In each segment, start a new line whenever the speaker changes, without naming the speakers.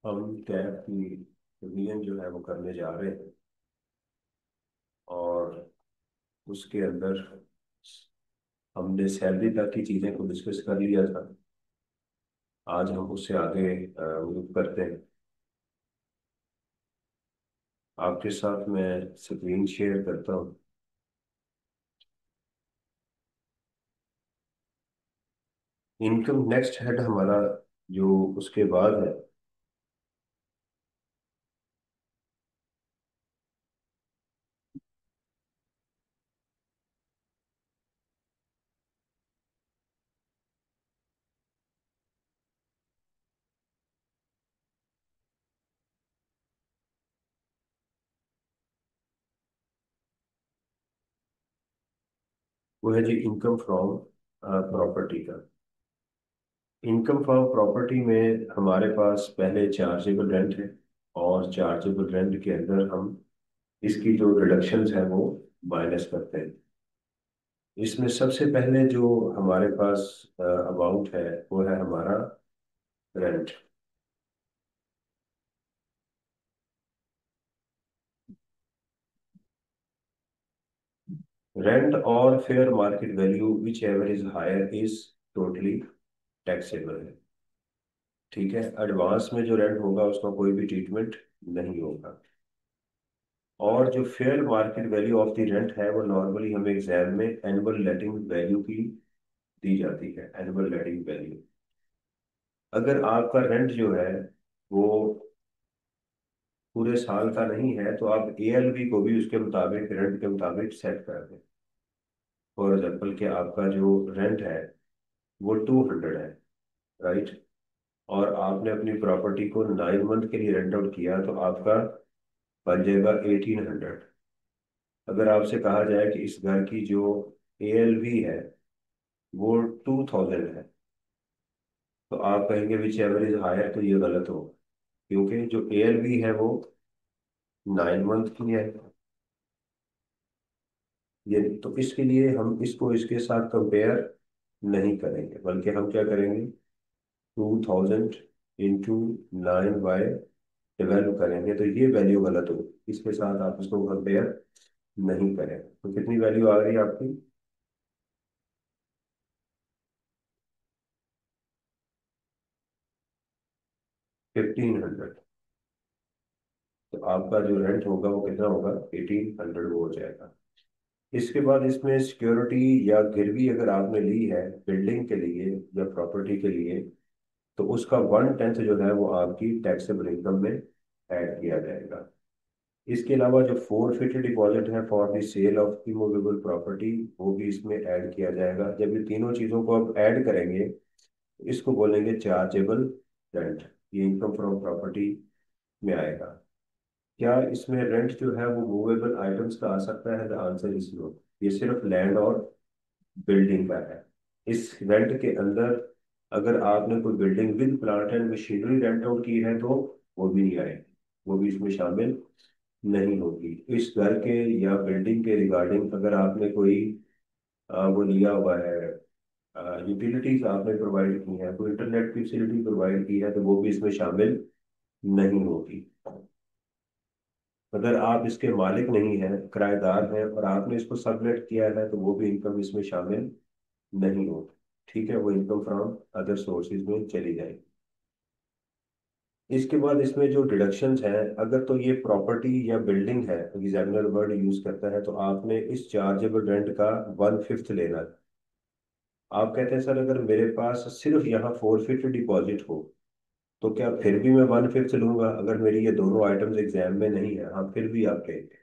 हम टैब की रिवीजन जो है वो करने जा रहे हैं। और उसके अंदर हमने सैलरी तक की चीज़ें को डिस्कस कर लिया था। आज हम उससे आगे मूव करते हैं। आपके साथ मैं स्क्रीन शेयर करता हूँ। इनकम नेक्स्ट हेड हमारा जो उसके बाद है वो है जी इनकम फ्रॉम प्रॉपर्टी का। इनकम फ्रॉम प्रॉपर्टी में हमारे पास पहले चार्जेबल रेंट है। और चार्जेबल रेंट के अंदर हम इसकी जो रिडक्शंस हैं वो माइनस करते हैं। इसमें सबसे पहले जो हमारे पास अमाउंट है वो है हमारा रेंट। रेंट और fair market value whichever is higher is totally taxable है। ठीक है, एडवांस में जो रेंट होगा उसका कोई भी ट्रीटमेंट नहीं होगा। और जो fair market value of the rent है वो नॉर्मली हमें एग्जाम में एनुअल लेटिंग वैल्यू की दी जाती है, एनुअल लेटिंग वैल्यू। अगर आपका रेंट जो है वो पूरे साल का नहीं है तो आप एएलवी को भी उसके मुताबिक, रेंट के मुताबिक सेट कर दें। फॉर एग्जाम्पल कि आपका जो रेंट है वो 200 है, राइट। और आपने अपनी प्रॉपर्टी को 9 मंथ के लिए रेंट आउट किया तो आपका बन जाएगा 1800। अगर आपसे कहा जाए कि इस घर की जो एएलवी है वो 2000 है तो आप कहेंगे विच एवर इज हायर, तो ये गलत होगा। क्योंकि जो एएलवी है वो 9 मंथ की है। ये तो इसके लिए हम इसको इसके साथ कंपेयर नहीं करेंगे, बल्कि हम क्या करेंगे, 2000 इंटू 9/12 करेंगे तो ये वैल्यू गलत होगी। इसके साथ आप इसको कंपेयर नहीं करें। तो कितनी वैल्यू आ गई आपकी? 1500। तो आपका जो रेंट होगा वो कितना होगा? 1800 वो हो जाएगा। इसके बाद इसमें सिक्योरिटी या गिरवी अगर आपने ली है बिल्डिंग के लिए या प्रॉपर्टी के लिए तो उसका 1/10 जो है वो आपकी टैक्सेबल इनकम में ऐड किया जाएगा। इसके अलावा जो फोर फिट डिपॉजिट है for the sale of immovable property वो भी इसमें ऐड किया जाएगा। जब ये तीनों चीज़ों को आप ऐड करेंगे तो इसको बोलेंगे चार्जेबल रेंट। ये इनकम फ्रॉम प्रॉपर्टी में आएगा। क्या इसमें रेंट जो है वो मूवेबल आइटम्स का आ सकता है? The answer is no. ये सिर्फ लैंड और बिल्डिंग का है। इस रेंट के अंदर अगर आपने कोई building with plant and machinery rent out की है तो वो भी नहीं आएगी, वो भी इसमें शामिल नहीं होगी। इस घर के या बिल्डिंग के रिगार्डिंग अगर आपने कोई वो लिया हुआ है, यूटिलिटीज आपने प्रोवाइड की है, कोई इंटरनेट की फैसिलिटी प्रोवाइड की है तो वो भी इसमें शामिल नहीं होगी। अगर आप इसके मालिक नहीं हैं, किराएदार हैं और आपने इसको सबलेट किया है तो वो भी इनकम इसमें शामिल नहीं होगी। ठीक है, वो इनकम फ्रॉम अदर सोर्सेज में चली जाएगी। इसके बाद इसमें जो डिडक्शंस हैं, अगर तो ये प्रॉपर्टी या बिल्डिंग है, एग्जामिनर वर्ड यूज करता है, तो आपने इस चार्जेबल रेंट का 1/5 लेना है। आप कहते हैं सर अगर मेरे पास सिर्फ यहाँ 4 फीट डिपॉजिट हो तो क्या फिर भी मैं 1/5 लूंगा अगर मेरी ये दोनों आइटम्स एग्जाम में नहीं है? हाँ, फिर भी आप लेंगे।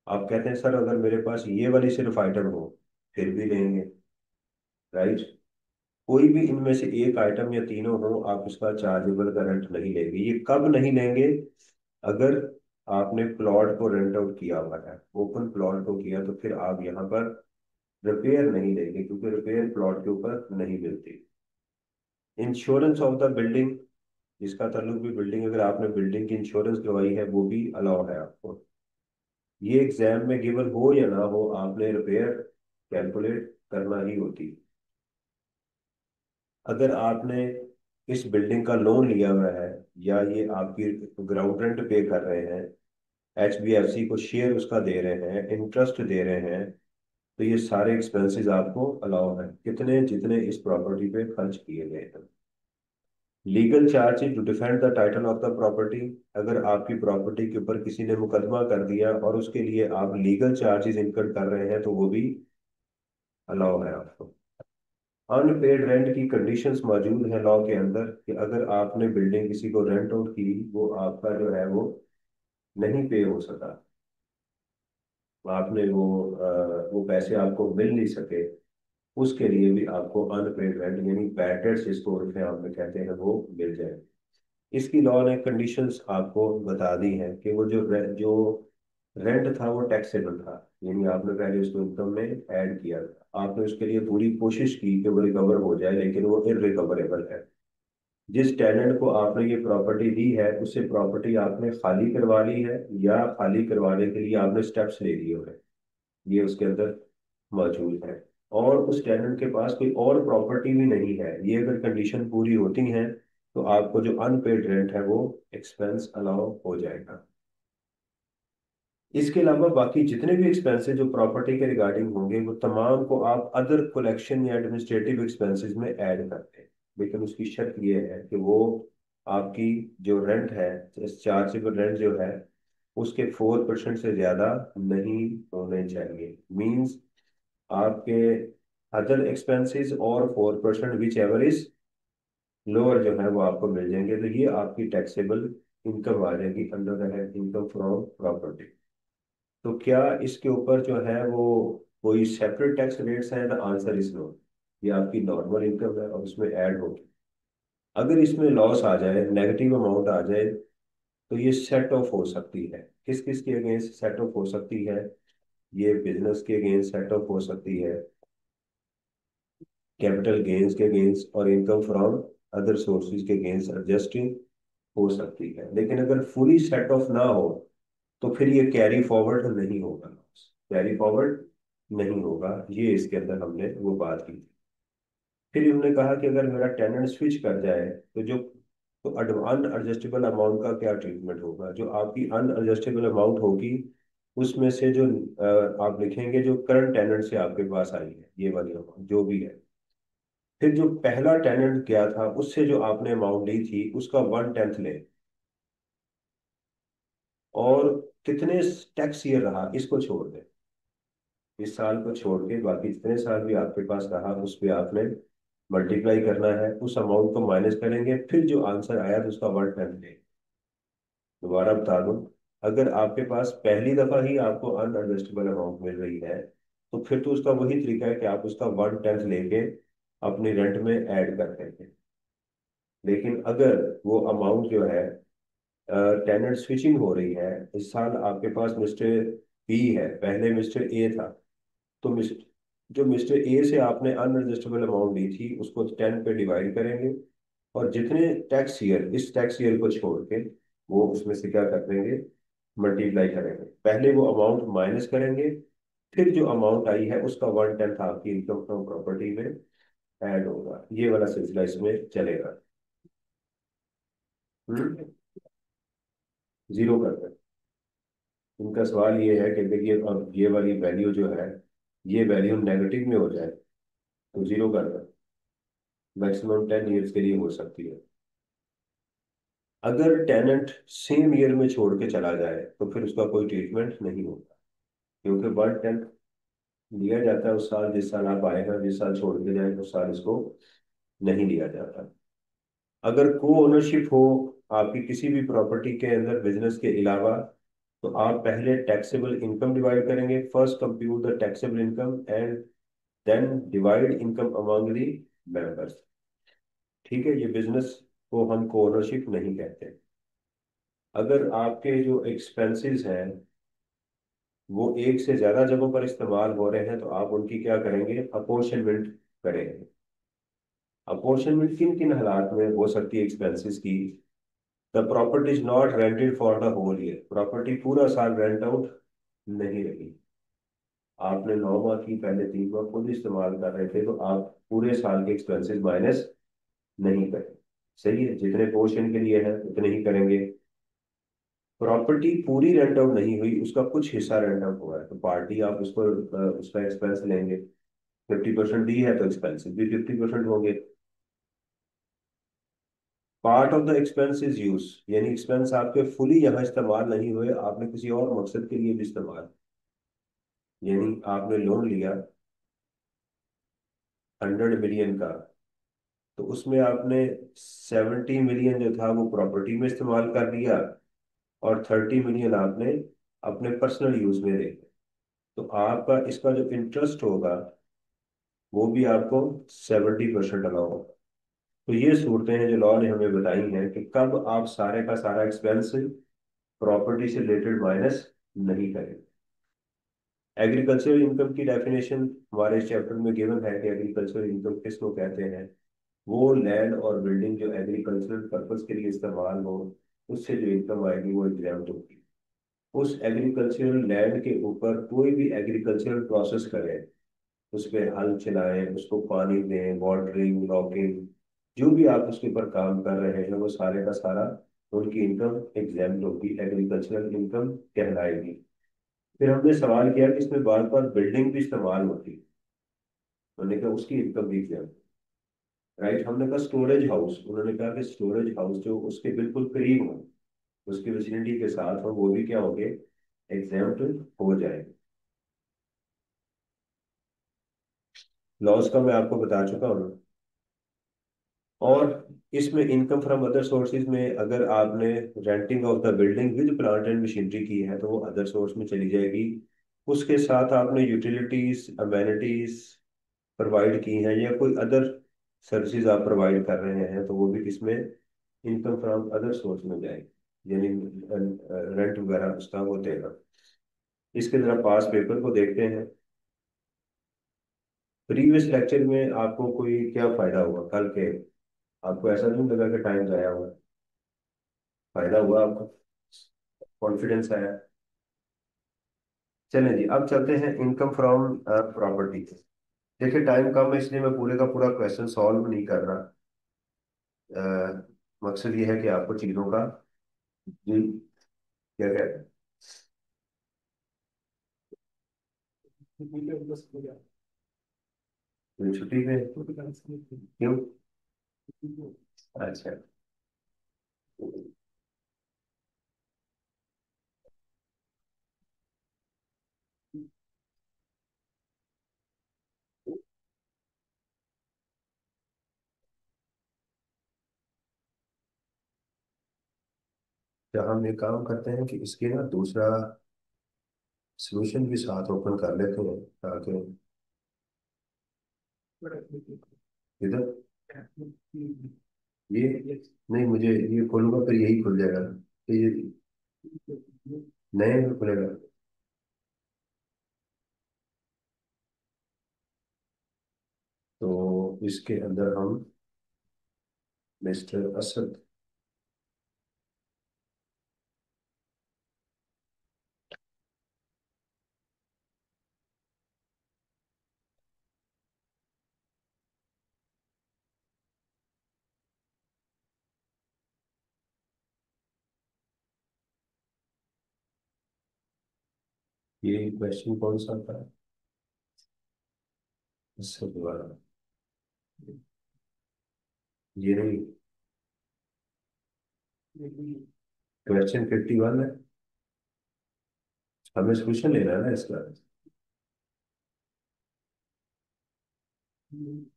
आप कहते हैं सर अगर मेरे पास ये वाली सिर्फ आइटम हो, फिर भी लेंगे, राइट। कोई भी इनमें से एक आइटम या तीनों हो आप इसका चार्जेबल का रेंट नहीं लेंगे। ये कब नहीं लेंगे? अगर आपने प्लॉट को रेंट आउट किया हुआ है, ओपन प्लॉट को किया, तो फिर आप यहाँ पर रिपेयर नहीं लेंगे क्योंकि रिपेयर प्लॉट के ऊपर नहीं मिलती। इंश्योरेंस ऑफ द बिल्डिंग, जिसका ताल्लुक भी बिल्डिंग, अगर आपने बिल्डिंग की इंश्योरेंस करवाई है वो भी अलाउ है आपको। ये एग्जाम में गिवन हो या ना हो आपने रिपेयर कैलकुलेट करना ही होती। अगर आपने इस बिल्डिंग का लोन लिया हुआ है, या ये आपकी ग्राउंड रेंट पे कर रहे हैं, HBFC को शेयर उसका दे रहे हैं, इंटरेस्ट दे रहे हैं, तो ये सारे एक्सपेंसेस आपको अलाउ है, कितने जितने इस प्रॉपर्टी पे खर्च किए गए हैं। Legal charges to defend the title of the property, अगर आपकी प्रॉपर्टी के ऊपर किसी ने मुकदमा कर दिया और उसके लिए आप लीगल चार्जेस इनकर कर रहे हैं, तो वो भी अलाउ है आपको। अनपेड रेंट की कंडीशंस मौजूद है लॉ के अंदर, कि अगर आपने बिल्डिंग किसी को रेंट आउट की, वो आपका जो है वो नहीं पे हो सका, आपने वो पैसे आपको मिल नहीं सके, उसके लिए भी आपको अनपेड रेंट यानी बैड डेट्स जिसको उर्फ आम में कहते हैं वो मिल जाए। इसकी लॉ ने कंडीशंस आपको बता दी हैं कि वो जो रेंट था वो टैक्सेबल था, यानी आपने पहले उसको इनकम में ऐड किया था, आपने उसके लिए पूरी कोशिश की कि वो रिकवर हो जाए, लेकिन वो इररिकवरेबल है। जिस टेनेंट को आपने ये प्रॉपर्टी दी है, उससे प्रॉपर्टी आपने खाली करवा ली है, या खाली करवाने के लिए आपने स्टेप्स ले लिए हैं, ये उसके अंदर मौजूद है। और उस टेनेंट के पास कोई और प्रॉपर्टी भी नहीं है, ये अगर कंडीशन पूरी होती है, तो आपको जो अनपेड रेंट है वो एक्सपेंस अलाउ हो जाएगा। इसके अलावा बाकी जितने भी एक्सपेंसेस जो प्रॉपर्टी के रिगार्डिंग होंगे, वो तमाम को आप अदर कलेक्शन या एडमिनिस्ट्रेटिव एक्सपेंसेस में ऐड करते हैं, लेकिन उसकी शर्त ये है कि वो आपकी जो रेंट है, चार्जेबल रेंट जो है, उसके 4% से ज्यादा नहीं होने चाहिए। मींस आपके अदर एक्सपेंसेस और 4% विच एवर इज लोअर जो है वो आपको मिल जाएंगे, तो ये आपकी टैक्सेबल इनकम आ जाएगी under the head income from property. तो क्या इसके ऊपर जो है वो कोई सेपरेट टैक्स रेट्स हैं? The answer is no. ये आपकी नॉर्मल इनकम है और उसमें ऐड होगी। अगर इसमें लॉस आ जाए, नेगेटिव अमाउंट आ जाए, तो ये सेट ऑफ हो सकती है। किस किस के अगेंस्ट सेट ऑफ हो सकती है? ये बिजनेस के अगेंस्ट सेट ऑफ हो सकती है, कैपिटल गेन्स के अगेंस्ट, और इनकम फ्रॉम अदर सोर्सेज के अगेंस्ट एडजस्टिंग हो सकती है। लेकिन अगर फुली सेट ऑफ ना हो, तो फिर ये कैरी फॉरवर्ड नहीं होगा, कैरी फॉरवर्ड नहीं होगा। ये इसके अंदर हमने वो बात की थी। फिर हमने कहा कि अगर मेरा टेनेंट स्विच कर जाए, तो जो तो अनएडजस्टेबल अमाउंट का क्या ट्रीटमेंट होगा? जो आपकी अनएडजस्टेबल अमाउंट होगी, उसमें से जो आप लिखेंगे जो करंट टेनेंट से आपके पास आई है, ये वाली अमाउंट जो भी है। फिर जो पहला टेनेंट गया था, उससे जो आपने अमाउंट ली थी, उसका 1/10 ले, और कितने टैक्स ईयर रहा इसको छोड़ दें। इस साल को छोड़ के बाकी जितने साल भी आपके पास रहा, उस पे आपने मल्टीप्लाई करना है, उस अमाउंट को माइनस करेंगे, फिर जो आंसर आया तो उसका 1/10 ले। दोबारा बता दूं, अगर आपके पास पहली दफा ही आपको अनएडजस्टेबल अमाउंट मिल रही है, तो फिर तो उसका वही तरीका है कि आप उसका 1/10 लेके अपनी रेंट में ऐड कर देंगे। लेकिन अगर वो अमाउंट जो है, टेनेंट स्विचिंग हो रही है, इस साल आपके पास मिस्टर बी है, पहले मिस्टर ए था, तो जो मिस्टर ए से आपने अनएडजस्टेबल अमाउंट ली थी, उसको 10 पे डिवाइड करेंगे, और जितने टैक्स ईयर, इस टैक्स ईयर को छोड़ के वो उसमें से क्या कर देंगे, मल्टीप्लाई करेंगे। पहले वो अमाउंट माइनस करेंगे, फिर जो अमाउंट आई है उसका 1/10 आपकी इनकम फ्रॉम प्रॉपर्टी में ऐड होगा। ये वाला सिलसिला इसमें चलेगा। हम्म। जीरो कर दें। इनका सवाल ये है कि देखिए, अब ये वाली वैल्यू जो है, ये वैल्यू नेगेटिव में हो जाए तो जीरो कर दें। मैक्सिमम 10 ईयर्स के लिए हो सकती है। अगर टेनेंट सेम ईयर में छोड़ के चला जाए, तो फिर उसका कोई ट्रीटमेंट नहीं होगा, क्योंकि 1/10 लिया जाता है उस साल जिस साल आप आए हैं, जिस साल छोड़ के जाए उस साल इसको नहीं लिया जाता। अगर को ओनरशिप हो आपकी किसी भी प्रॉपर्टी के अंदर बिजनेस के अलावा, तो आप पहले टैक्सेबल इनकम डिवाइड करेंगे, first compute the taxable income and then divide income among the members. ठीक है, ये बिजनेस को हम को ओनरशिप नहीं कहते। अगर आपके जो एक्सपेंसेस हैं वो एक से ज्यादा जगहों पर इस्तेमाल हो रहे हैं, तो आप उनकी क्या करेंगे, अपोर्शनमेंट करेंगे। अपोर्शनमेंट किन किन हालात में हो सकती है एक्सपेंसेस की? The property is not rented for the whole year, property पूरा साल रेंट आउट नहीं रही, आपने 9 माह की, पहले 3 माह खुद इस्तेमाल कर रहे थे, तो आप पूरे साल के एक्सपेंसेस माइनस नहीं करें। सही है, जितने पोर्शन के लिए है उतने ही करेंगे। प्रॉपर्टी पूरी रेंट आउट नहीं हुई, उसका कुछ हिस्सा रेंट आउट हुआ है, तो पार्टी आप उसको उसका एक्सपेंस लेंगे। 50% दी है तो एक्सपेंसिव भी 50% होंगे। Part of the expense is use, यानी एक्सपेंस आपके फुली यहाँ इस्तेमाल नहीं हुए, आपने किसी और मकसद के लिए भी इस्तेमाल, यानी आपने लोन लिया 100 मिलियन का, तो उसमें आपने 70 मिलियन जो था वो प्रॉपर्टी में इस्तेमाल कर लिया, और 30 मिलियन आपने अपने पर्सनल यूज में दे। तो आपका इसका जो इंटरेस्ट होगा वो भी आपको 70% अलाउ होगा। तो ये सूरतें हैं जो लॉ ने हमें बताई हैं कि कब आप सारे का सारा एक्सपेंस प्रॉपर्टी से रिलेटेड माइनस नहीं करें। एग्रीकल्चरल इनकम की डेफिनेशन हमारे चैप्टर में गिवन है कि एग्रीकल्चरल इनकम किसको कहते हैं। वो लैंड और बिल्डिंग जो एग्रीकल्चरल पर्पस के लिए इस्तेमाल हो, उससे जो इनकम आएगी वो एग्जाम्प्ट होगी। उस एग्रीकल्चरल लैंड के ऊपर कोई भी एग्रीकल्चरल प्रोसेस करें, उस पे हल चलाएं, उसको पानी दें, वाटरिंग, लॉगिंग, जो भी आप उसके ऊपर काम कर रहे हैं वो सारे का सारा उनकी इनकम एग्जाम्प्ट होगी, एग्रीकल्चरल इनकम कहलाएगी। फिर हमने सवाल किया कि इसमें बार बार बिल्डिंग भी इस्तेमाल होती है, उन्होंने कहा उसकी इनकम भी एग्जाम्प्ट। राइट, हमने कहा स्टोरेज हाउस, उन्होंने कहा कि स्टोरेज हाउस जो उसके बिल्कुल करीब हो, उसकी विसिनिटी के साथ हो, वो भी क्या होंगे, एग्जाम्प्ट हो जाएंगे। लॉस का मैं आपको बता चुका हूँ। और इसमें इनकम फ्रॉम अदर सोर्सेज में अगर आपने renting of the building with plant and machinery की है तो वो अदर सोर्स में चली जाएगी। उसके साथ आपने यूटिलिटीज अमेनिटीज प्रोवाइड की हैं या कोई अदर सर्विसेज आप प्रोवाइड कर रहे हैं तो वो भी इसमें इनकम फ्रॉम अदर सोर्स में जाएगी, यानी रेंट वगैरह उसका वो देगा। इसके तरह पास पेपर को देखते हैं। प्रीवियस लेक्चर में आपको कोई क्या फायदा हुआ कल के, आपको ऐसा नहीं लगा कि टाइम जाया हुआ? फायदा हुआ आपको, कॉन्फिडेंस आया? चलें जी, अब चलते हैं इनकम फ्रॉम प्रॉपर्टी। देखिए टाइम कम है इसलिए मैं पूरे का पूरा क्वेश्चन सॉल्व नहीं कर रहा। मकसद ये है कि आपको चीज़ों का, जी क्या कहते हैं, छुट्टी पे क्यों? अच्छा, तो हम एक काम करते हैं कि इसके ना दूसरा सॉल्यूशन भी साथ ओपन कर लेते हैं ताकि इधर ये, नहीं मुझे ये खोलूंगा फिर यही खुल जाएगा ना, तो ये नए में खुलेगा। तो इसके अंदर हम मिस्टर असद, ये क्वेश्चन कौन सा था? असद वाला, ये नहीं, क्वेश्चन 51 है। हमें सोल्यूशन लेना है ना इसका।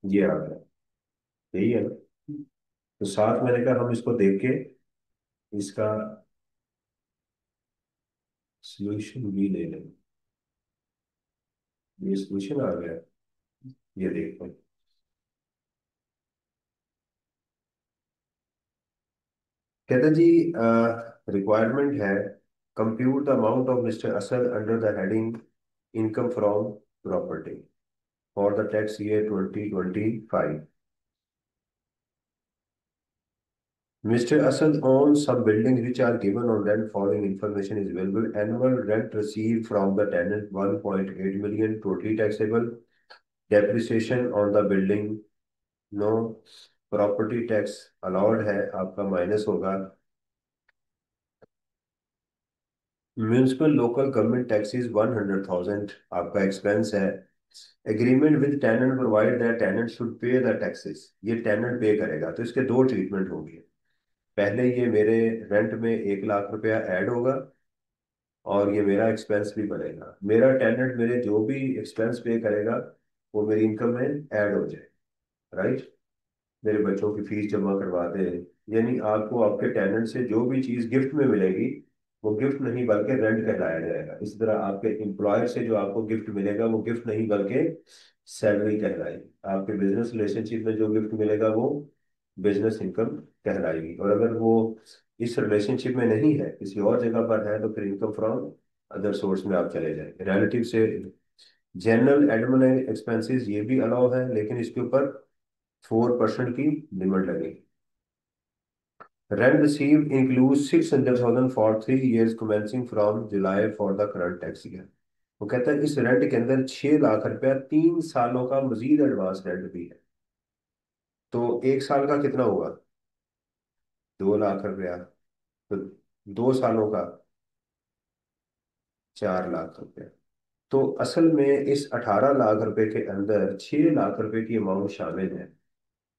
ये आ गया, यही है ना? तो साथ मैंने कहा हम इसको देख के इसका सोल्यूशन भी ले लें। ये सोल्यूशन आ गया, ये देखो। कहते जी, रिक्वायरमेंट है, compute the amount of mister Asad under the heading income from property for the tax year 2025। Mr. Asad owns some buildings which are given on rent. Following information is available. Annual rent received from the tenant 1.8 million, totally taxable. Depreciation on the building, no. Property tax allowed है आपका minus होगा। Municipal local government taxes 100,000 आपका expense है। Agreement with tenant provide that tenant should pay the taxes, ये tenant pay करेगा, तो इसके दो ट्रीटमेंट होंगे। पहले ये मेरे रेंट में 1 लाख रुपया ऐड होगा, और ये मेरा एक्सपेंस भी बनेगा। मेरा टेनेंट मेरे जो भी एक्सपेंस पे करेगा वो मेरी इनकम में ऐड हो जाए, राइट। मेरे बच्चों की फीस जमा करवा दे, यानी आपको आपके टेनेंट से जो भी चीज गिफ्ट में मिलेगी वो गिफ्ट नहीं बल्कि रेंट कहलाया जाएगा। इस तरह आपके एम्प्लॉयर से जो आपको गिफ्ट मिलेगा वो गिफ्ट नहीं बल्कि सैलरी कहलाएगी। आपके बिजनेस रिलेशनशिप में जो गिफ्ट मिलेगा वो बिजनेस इनकम कहलाएगी। और अगर वो इस रिलेशनशिप में नहीं है, किसी और जगह पर है, तो फिर इनकम फ्रॉम अदर सोर्स में आप चले जाएंगे रिलेटिव से। जनरल एडमिन एक्सपेंसेस ये भी अलाउ है, लेकिन इसके ऊपर 4% की लिमिट लगेगी। Rent received include 600,000 for 3 years commencing from July for the current tax year. वो कहता है इस रेंट के अंदर 6 लाख रुपया 3 सालों का मजीद एडवांस रेंट भी है। तो 1 साल का कितना हुआ? 2 लाख रुपया। तो 2 सालों का 4 लाख रुपया। तो असल में इस 18 लाख रुपए के अंदर 6 लाख रुपए की अमाउंट शामिल है।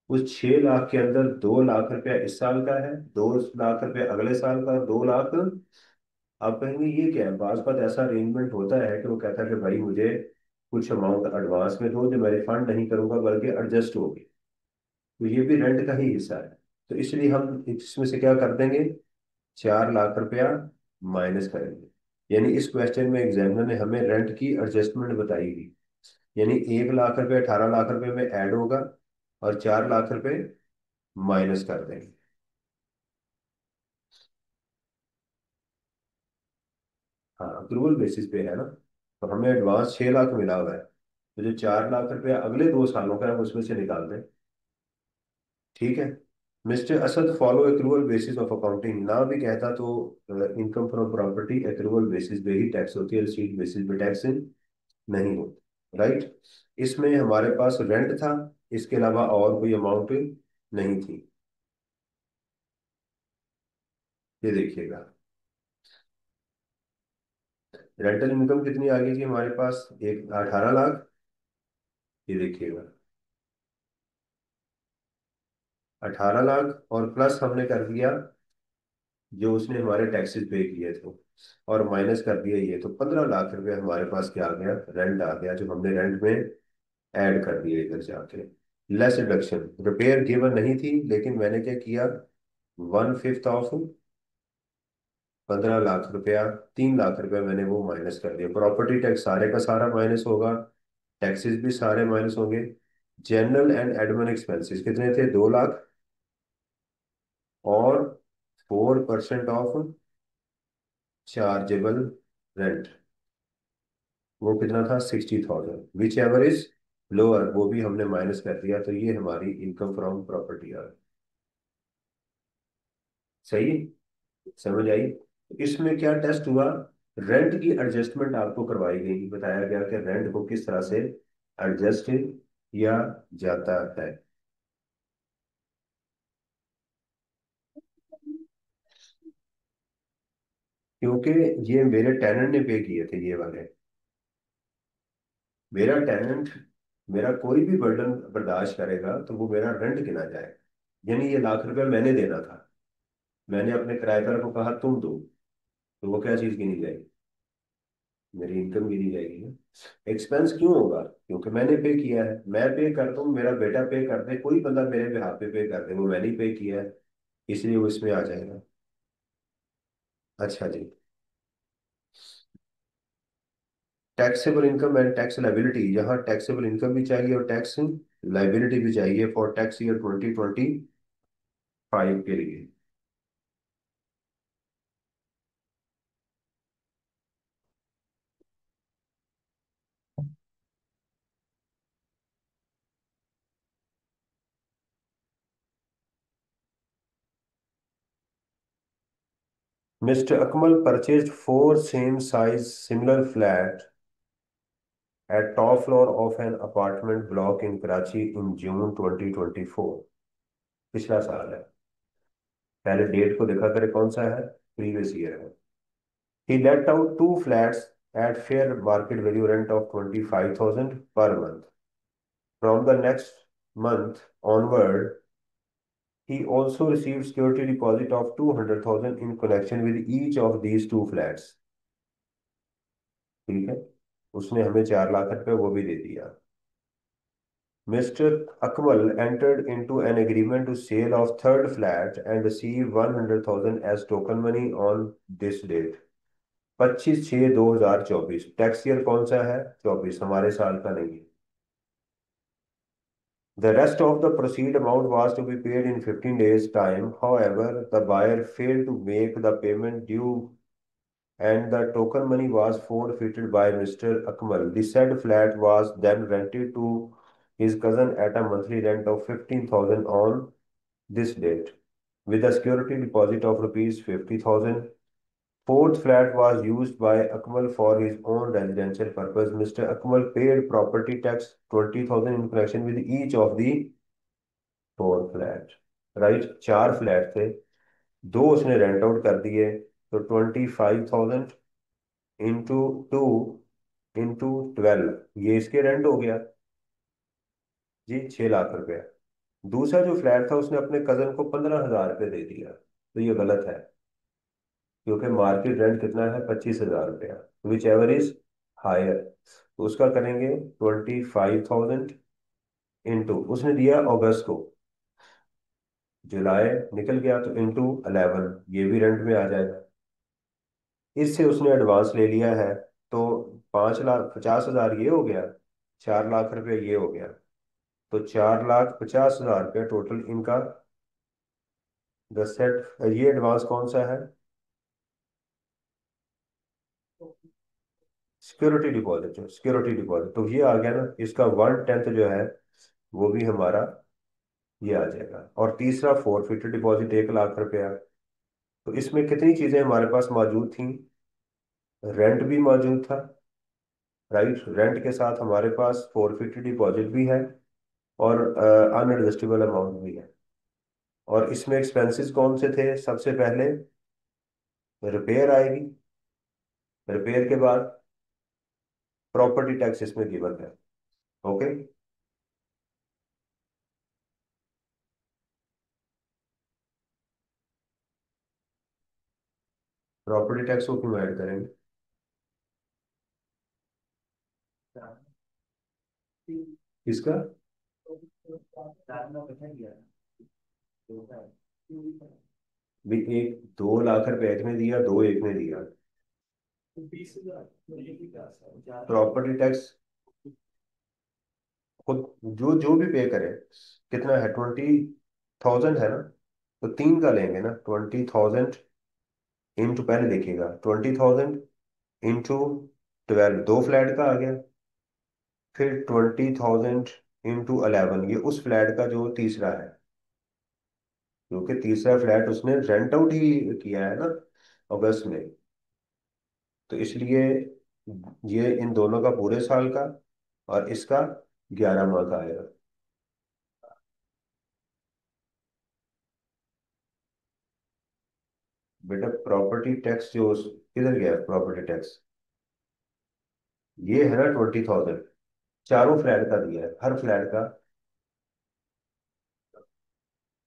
उस 6 लाख के अंदर 2 लाख रुपया इस साल का है, 2 लाख रुपया अगले साल का, 2 लाख। आप कहेंगे ये क्या है? बाज बात ऐसा अरेंजमेंट होता है कि वो कहता है कि भाई मुझे कुछ अमाउंट एडवांस में दो जो मैं रिफंड नहीं करूंगा बल्कि एडजस्ट होगी। तो ये भी रेंट का ही हिस्सा है। तो इसलिए हम इसमें से क्या कर देंगे? 4 लाख रुपया माइनस करेंगे। यानी इस क्वेश्चन में एग्जामिनर ने हमें रेंट की एडजस्टमेंट बताई थी। यानी 1 लाख रुपये 18 लाख रुपए में ऐड होगा, और 4 लाख रुपए माइनस कर देंगे। हाँ, अप्रूवल बेसिस पे है ना। तो हमें एडवांस 6 लाख मिला हुआ है, तो जो 4 लाख रुपया अगले 2 सालों का है उसमें से निकाल दें। ठीक है। Mister Asad follow accrual basis of accounting ना भी कहता तो income from property accrual basis पे ही टैक्स होती है, रिसीट बेसिस पे टैक्स नहीं होती, राइट। इसमें हमारे पास रेंट था, इसके अलावा और कोई अमाउंट नहीं थी। ये देखिएगा, रेंटल इनकम कितनी आ गई थी हमारे पास? एक 18 लाख। ये देखिएगा, 18 लाख, और प्लस हमने कर दिया जो उसने हमारे टैक्सेस पे किए थे, और माइनस कर दिया ये, तो 15 लाख रुपए हमारे पास क्या आ गया? रेंट आ गया, जो हमने रेंट में ऐड कर दिया इधर जाके। लेस डिडक्शन, रिपेयर गिवन नहीं थी, लेकिन मैंने क्या किया? 1/5 ऑफ 15 लाख रुपया, 3 लाख रुपया मैंने वो माइनस कर दिया। प्रॉपर्टी टैक्स सारे का सारा माइनस होगा, टैक्सेस भी सारे माइनस होंगे। जनरल एंड एडमिन एक्सपेंसेस कितने थे? 2 लाख, और 4% ऑफ चार्जेबल रेंट, वो कितना था? 60,000। विच एवर इज लोअर, वो भी हमने माइनस कर दिया। तो ये हमारी इनकम फ्रॉम प्रॉपर्टी आ गई। सही, समझ आई? इसमें क्या टेस्ट हुआ? रेंट की एडजस्टमेंट आपको करवाई गई, बताया गया कि रेंट को किस तरह से एडजस्ट किया जाता है। क्योंकि ये मेरे टेनेंट ने पे किए थे ये वाले। मेरा टेनेंट मेरा कोई भी बर्डन बर्दाश्त करेगा तो वो मेरा रेंट गिना जाएगा। यानी ये 1 लाख रुपया मैंने देना था, मैंने अपने किराएदार को कहा तुम दो, तो वो क्या चीज गिनी जाएगी? मेरी इनकम गिनी जाएगी ना। एक्सपेंस क्यों होगा? क्योंकि मैंने पे किया है। मैं पे कर दूं, मेरा बेटा पे कर दे, कोई बंदा मेरे बिहाफ पे कर दे, वो मैंने ही पे किया है, इसलिए वो इसमें आ जाएगा। अच्छा जी। Taxable income and tax liability, यहाँ टैक्सेबल इनकम भी चाहिए और टैक्स लाइबिलिटी भी चाहिए फॉर टैक्स ईयर 2025 के लिए। Mr. Akmal purchased 4 same-size similar flat at top floor of an apartment block in Karachi in June 2024. पिछला साल है। पहले डेट को देखा करें कौन सा है, प्रीवियस ईयर है। He let out two flats at fair market value rent of 25,000 पर month. From the next month onward, he also received security deposit of 200,000 in connection with each of these two flats। ठीक है, उसने हमें 4 लाख रुपए वो भी दे दिया। Mr. Akmal entered into an agreement to sale of third flat and receive 100,000 as token money on this date। 25/6/2024। Tax year कौन सा है, 24, हमारे साल का नहीं है। The rest of the proceed amount was to be paid in 15 days time। However, the buyer failed to make the payment due and the token money was forfeited by Mr. Akmal। The said flat was then rented to his cousin at a monthly rent of 15,000 on this date, with a security deposit of rupees 50,000। Fourth flat was used by Akmal for his own residential purpose। Mr. Akmal paid property tax 20,000 in connection with each of the four flat. Right, 4 flat थे, दो उसने rent out कर दिए, तो 25,000 into 2 into 12, ये इसके rent हो गया जी, 6 लाख रुपया। दूसरा जो फ्लैट था उसने अपने कजन को 15,000 रुपये दे दिया, तो ये गलत है, क्योंकि मार्केट रेंट कितना है, 25,000 रुपया। विच एवर इज हायर, तो उसका करेंगे 25,000 इंटू, उसने दिया अगस्त को, जुलाई निकल गया तो इंटू 11, ये भी रेंट में आ जाएगा। इससे उसने एडवांस ले लिया है, तो 5,50,000 ये हो गया, 4 लाख रुपया ये हो गया, तो 4,50,000 रुपया टोटल इनका। द सेट, ये एडवांस कौन सा है, सिक्योरिटी डिपॉजिट, सिक्योरिटी डिपॉजिट, तो ये आ गया ना, इसका 1/10 जो है वो भी हमारा ये आ जाएगा। और तीसरा फोरफिट डिपॉजिट 1 लाख रुपया। तो इसमें कितनी चीजें हमारे पास मौजूद थी, रेंट भी मौजूद था, राइट, रेंट के साथ हमारे पास फोरफिट डिपॉजिट भी है, और अनएडजस्टेबल अमाउंट भी है। और इसमें एक्सपेंसेस कौन से थे, सबसे पहले रिपेयर आएगी, रिपेयर के बाद प्रॉपर्टी टैक्स इसमें गिवन है। ओके, प्रॉपर्टी टैक्स को क्यों ऐड करेंगे, इसका भी, एक 2 लाख रुपए एक ने दिया, दो एक ने दिया, प्रॉपर्टी टैक्स खुद जो जो भी पे करे, कितना है, 20,000 है ना, तो तीन का लेंगे ना, 20,000 इंटू, पहले देखिएगा 20,000 इंटू 12, दो फ्लैट का आ गया, फिर 20,000 इंटू 11, ये उस फ्लैट का जो तीसरा है, क्योंकि तीसरा फ्लैट उसने रेंट आउट ही किया है ना अगस्त में, तो इसलिए ये इन दोनों का पूरे साल का, और इसका 11 माह का आएगा। बेटा प्रॉपर्टी टैक्स जो किधर गया, प्रॉपर्टी टैक्स ये है ना 20,000, चारों फ्लैट का दिया है, हर फ्लैट का।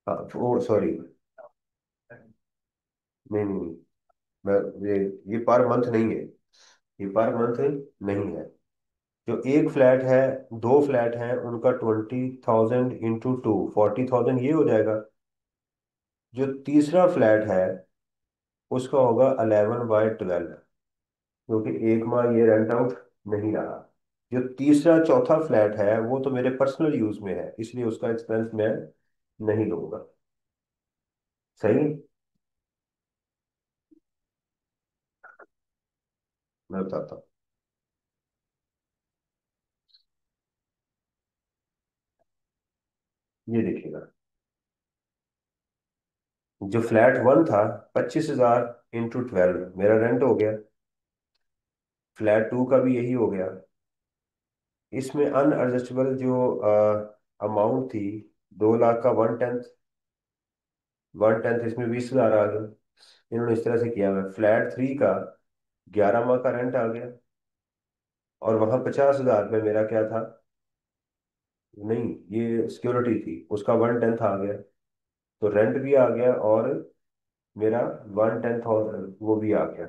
हाँ, ओ सॉरी, नहीं नहीं नहीं, मैं ये पर मंथ नहीं है, ये पर मंथ नहीं है। जो एक फ्लैट है, दो फ्लैट हैं, उनका 20,000 इंटू 2, 40,000 ये हो जाएगा। जो तीसरा फ्लैट है उसका होगा 11/12, क्योंकि एक माह ये रेंट आउट नहीं रहा। जो तीसरा चौथा फ्लैट है वो तो मेरे पर्सनल यूज में है, इसलिए उसका एक्सपेंस मैं नहीं लूंगा। सही, मैं बताता हूँ, ये देखिएगा, जो फ्लैट 1 था, 25,000 इंटू 12 मेरा रेंट हो गया, फ्लैट 2 का भी यही हो गया। इसमें अनएडजस्टेबल जो अमाउंट थी, 2 लाख का 1/10, 1/10 इसमें 20,000 आ गया। इन्होंने इस तरह से किया हुआ है। फ्लैट 3 का 11 माह का रेंट आ गया, और वहां 50,000 रुपये मेरा क्या था, नहीं, ये सिक्योरिटी थी, उसका 1/10 आ गया। तो रेंट भी आ गया, और मेरा 1/10 और वो भी आ गया।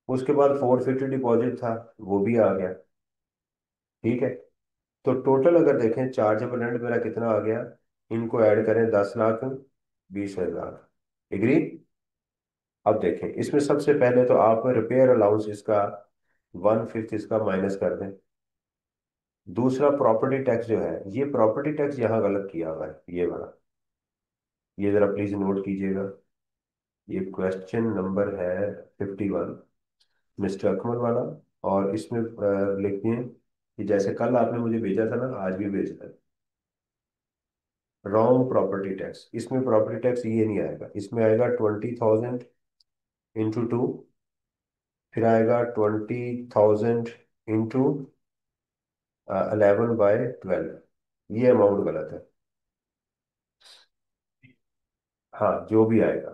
उसके बाद 450 डिपॉजिट था, वो भी आ गया। ठीक है। तो टोटल अगर देखें, चार्जेबल रेंट मेरा कितना आ गया, इनको ऐड करें, 10,20,000। एग्री। अब देखें, इसमें सबसे पहले तो आप रिपेयर अलाउंस इसका 1/5 इसका माइनस कर दें। दूसरा प्रॉपर्टी टैक्स जो है, ये प्रॉपर्टी टैक्स यहाँ गलत किया हुआ है, ये वाला। ये जरा प्लीज नोट कीजिएगा। ये क्वेश्चन नंबर है 51, मिस्टर अकमल वाला। और इसमें लिखिए कि जैसे कल आपने मुझे भेजा था ना, आज भी भेजा है। रॉन्ग प्रॉपर्टी टैक्स, इसमें प्रॉपर्टी टैक्स ये नहीं आएगा, इसमें आएगा 20,000 इंटू 2, फिर आएगा 20,000 इंटू 11/12। ये अमाउंट गलत है। हाँ, जो भी आएगा।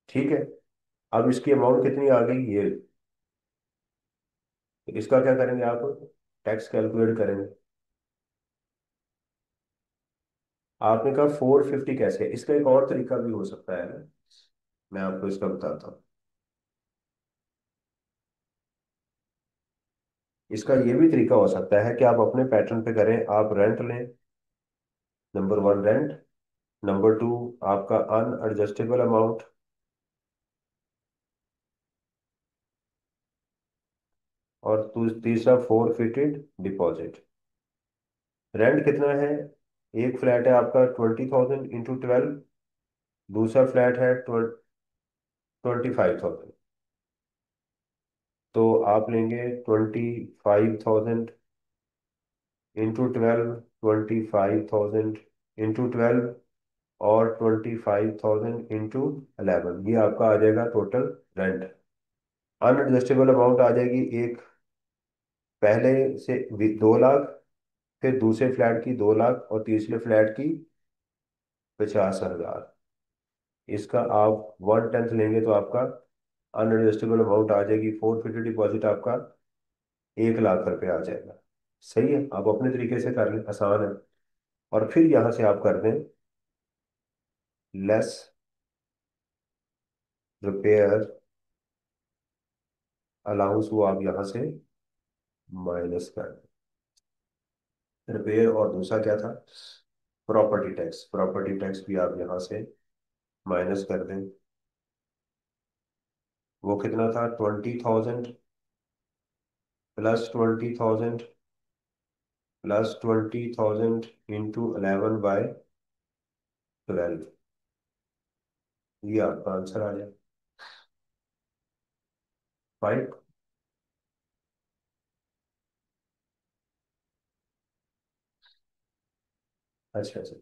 ठीक है। अब इसकी अमाउंट कितनी आ गई ये, इसका क्या करेंगे आप, टैक्स कैलकुलेट करेंगे। आपने कहा 450 कैसे, इसका एक और तरीका भी हो सकता है ना, मैं आपको इसका बताता हूँ। इसका ये भी तरीका हो सकता है कि आप अपने पैटर्न पे करें, आप रेंट लें। नंबर 1 रेंट, नंबर 2 आपका अनएडजस्टेबल अमाउंट, और तीसरा 450 डिपॉजिट। रेंट कितना है, एक फ्लैट है आपका 20,000 इंटू 12, दूसरा फ्लैट है 25,000। तो आप लेंगे 25,000 इंटू 12, 25,000 इंटू 12, और 25,000 इंटू 11, ये आपका आ जाएगा टोटल रेंट। अनएडजस्टेबल अमाउंट आ जाएगी, एक पहले से 2 लाख, फिर दूसरे फ्लैट की 2 लाख, और तीसरे फ्लैट की 50,000। इसका आप 1/10 लेंगे तो आपका अनएडजस्टेबल अमाउंट आ जाएगी, 450 डिपॉजिट आपका 1 लाख रुपए आ जाएगा। सही है, आप अपने तरीके से कर लें, आसान है। और फिर यहाँ से आप कर दें लेस रिपेयर अलाउंस, वो आप यहाँ से माइनस कर दें। रिपेयर और दूसरा क्या था, प्रॉपर्टी टैक्स, प्रॉपर्टी टैक्स भी आप यहाँ से माइनस कर दें। वो कितना था, 20,000 +20,000 +20,000 इंटू 11/12। ये आपका आंसर आ जाए 5। अच्छा अच्छा।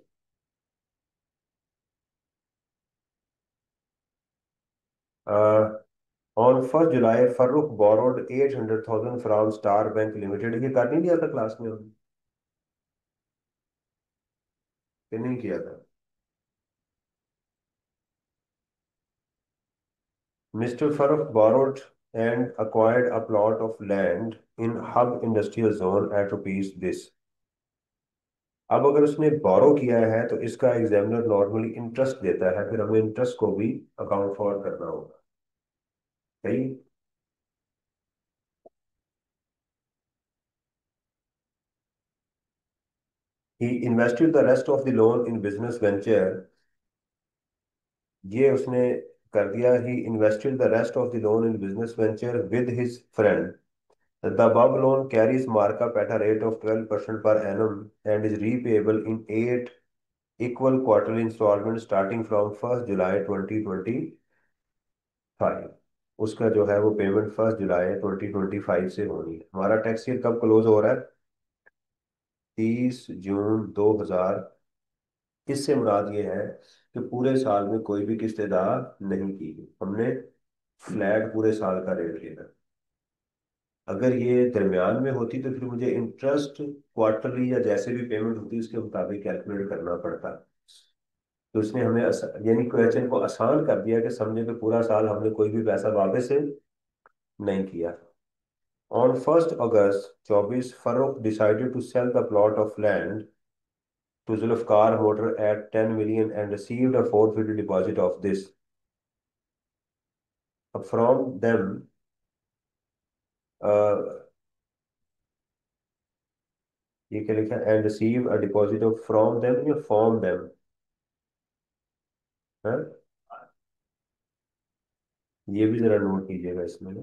On 1 July Farrukh borrowed 800,000 from star bank limited, ये कर नहीं दिया था क्लास में हमने, कि नहीं किया था। Mister Farrukh borrowed and acquired a plot of land in hub industrial zone at rupees this। अब अगर उसने बोरो किया है तो इसका एग्जामिनर नॉर्मली इंटरेस्ट देता है, फिर हमें इंटरेस्ट को भी अकाउंट फॉर करना होगा। सही। He invested the rest of the loan in business venture, ये उसने कर दिया। He invested the rest of the loan in business venture with his friend. The above loan carries markup at a rate of 12% per annum and is repayable in 8 equal quarterly installments starting from 1st July 2025। उसका जो है वो payment 1 जुलाई 2025 से होनी है। हमारा tax year कब close हो रहा है, 30 जून 2000। इससे मुराद ये है कि पूरे साल में कोई भी किस्त अदा नहीं की गई, हमने फ्लैट पूरे साल का रेट लेना। अगर ये दरमियान में होती तो फिर मुझे इंटरेस्ट क्वार्टरली या जैसे भी पेमेंट होती उसके मुताबिक कैलकुलेट करना पड़ता। तो उसने हमें यानी क्वेश्चन को आसान कर दिया कि समझे कि पूरा साल हमने कोई भी पैसा वापस से नहीं किया। On 1 August 24 Farooq decided to sell the plot of land to Zulfikar Motor at 10 million and received a forfeited deposit of this from them. Uh, ये क्या लिखा है? And receive a deposit of from them या from them है? ये भी जरा note कीजिएगा, इसमें ना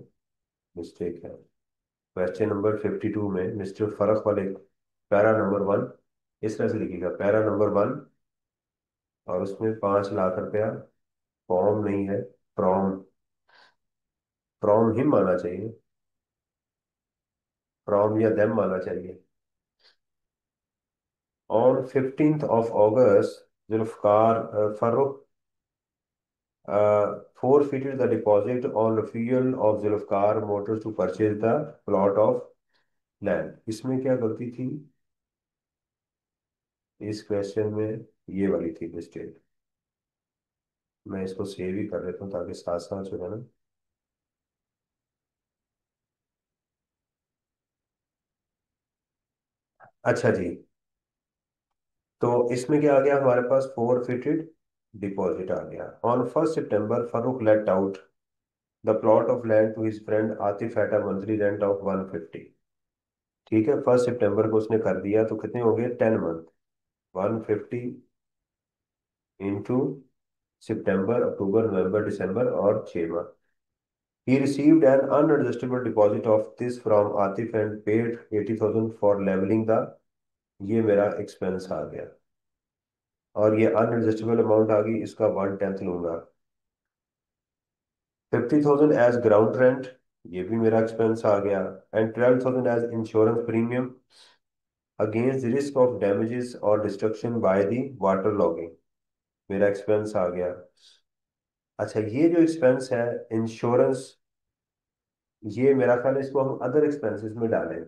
मिस्टेक है। क्वेश्चन नंबर 52 में मिस्टर फरक वाले पैरा नंबर 1 इस तरह से लिखिएगा, पैरा नंबर 1, और उसमें 5 लाख रुपया फ्रॉम नहीं है, फ्रॉम, फ्रॉम हिम आना चाहिए, फ्रॉम या देम आना चाहिए। On 15th of August, Zulfikar Farooq forfeited the deposit on refusal of Zulfikar Motors to purchase the plot of land। इसमें क्या गलती थी? इस क्वेश्चन में ये वाली थी मिस्टेक। मैं इसको सेव ही कर लेता हूँ ताकि साथ साथ जो है ना। अच्छा जी, तो इसमें क्या आ गया हमारे पास? फोरफिटेड डिपॉजिट आ गया। On 1 September Farooq let out the plot of land to his friend Atif at a monthly rent of 150। ठीक है, 1 सितंबर को उसने कर दिया, तो कितने हो गए? 10 मंथ। 150 इंटू सितंबर, अक्टूबर, नवंबर, दिसंबर और 6 माह। He received an unadjustable deposit of this from Atif and paid 80,000 for leveling the, ये मेरा एक्सपेंस आ गया। और ये अनएडजस्टेबल अमाउंट आ गई, इसका 1/10 लूंगा। 50,000 एज ग्राउंड रेंट, ये भी मेरा एक्सपेंस आ गया। And 12,000 as insurance premium against risk of damages और destruction by the water logging, मेरा एक्सपेंस आ गया। अच्छा, ये जो एक्सपेंस है इंश्योरेंस, ये मेरा ख्याल है इसको हम अदर एक्सपेंसेस में डालें,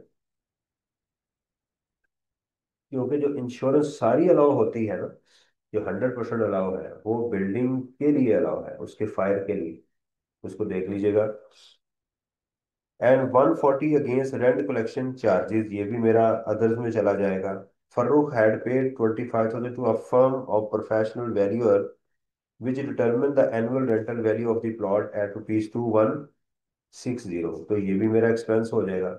क्योंकि जो इंश्योरेंस सारी अलाउ होती है ना, जो 100% अलाउ है वो बिल्डिंग के लिए अलाउ है, उसके फायर के लिए, उसको देख लीजिएगा। And 140 against rent collection charges, ये भी मेरा अदर्स में चला जाएगा। Farrukh had paid 25,000 to a firm of professional valuer which determine the annual rental value of the plot at ₹2160, तो ये भी मेरा एक्सपेंस हो जाएगा।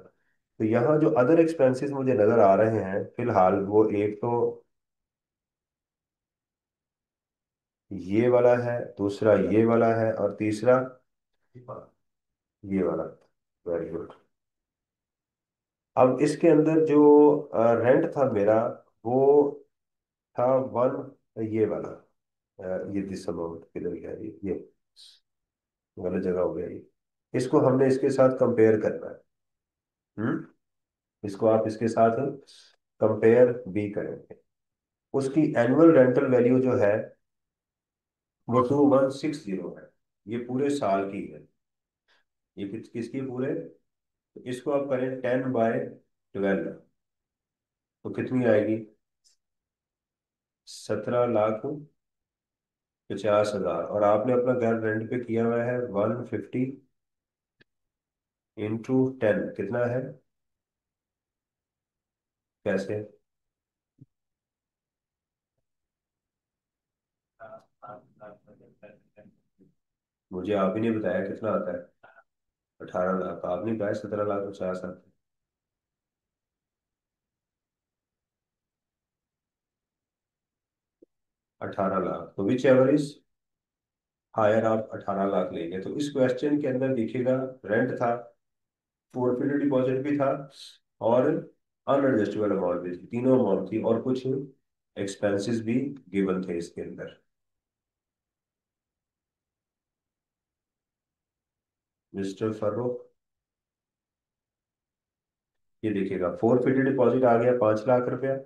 तो यहाँ जो अदर एक्सपेंसेस मुझे नजर आ रहे हैं फिलहाल, वो एक तो ये वाला है, दूसरा ये वाला है, और तीसरा ये वाला। Very good. अब इसके अंदर जो रेंट था मेरा, वो था ये वाला। ये दिस अमाउंट किधर गया? ये गलत जगह हो गया। ये इसको हमने इसके साथ कंपेयर करना है। इसको आप इसके साथ कंपेयर भी करेंगे। उसकी एनुअल रेंटल वैल्यू जो है वो 2160 है, ये पूरे साल की है। ये किसकी पूरे? तो इसको आप करें 10/12, तो कितनी आएगी? 17,50,000। और आपने अपना घर रेंट पे किया हुआ है 150 इंटू 10, कितना है? कैसे? मुझे आप ही ने बताया कितना आता है। 18 लाख आपने कहा है, 17,50,000 आता है। 18 लाख, तो विच एवर इज हायर, आप 18 लाख लेंगे। तो इस क्वेश्चन के अंदर देखिएगा, रेंट था, फोरफिटेड डिपॉजिट भी था, और अनएडजस्टेबल अमाउंट भी थी, तीनों अमाउंट थी, और कुछ एक्सपेंसेस भी गिवन थे इसके अंदर। मिस्टर फर्रुख, ये देखिएगा, फोरफिटेड डिपॉजिट आ गया 5 लाख रुपया।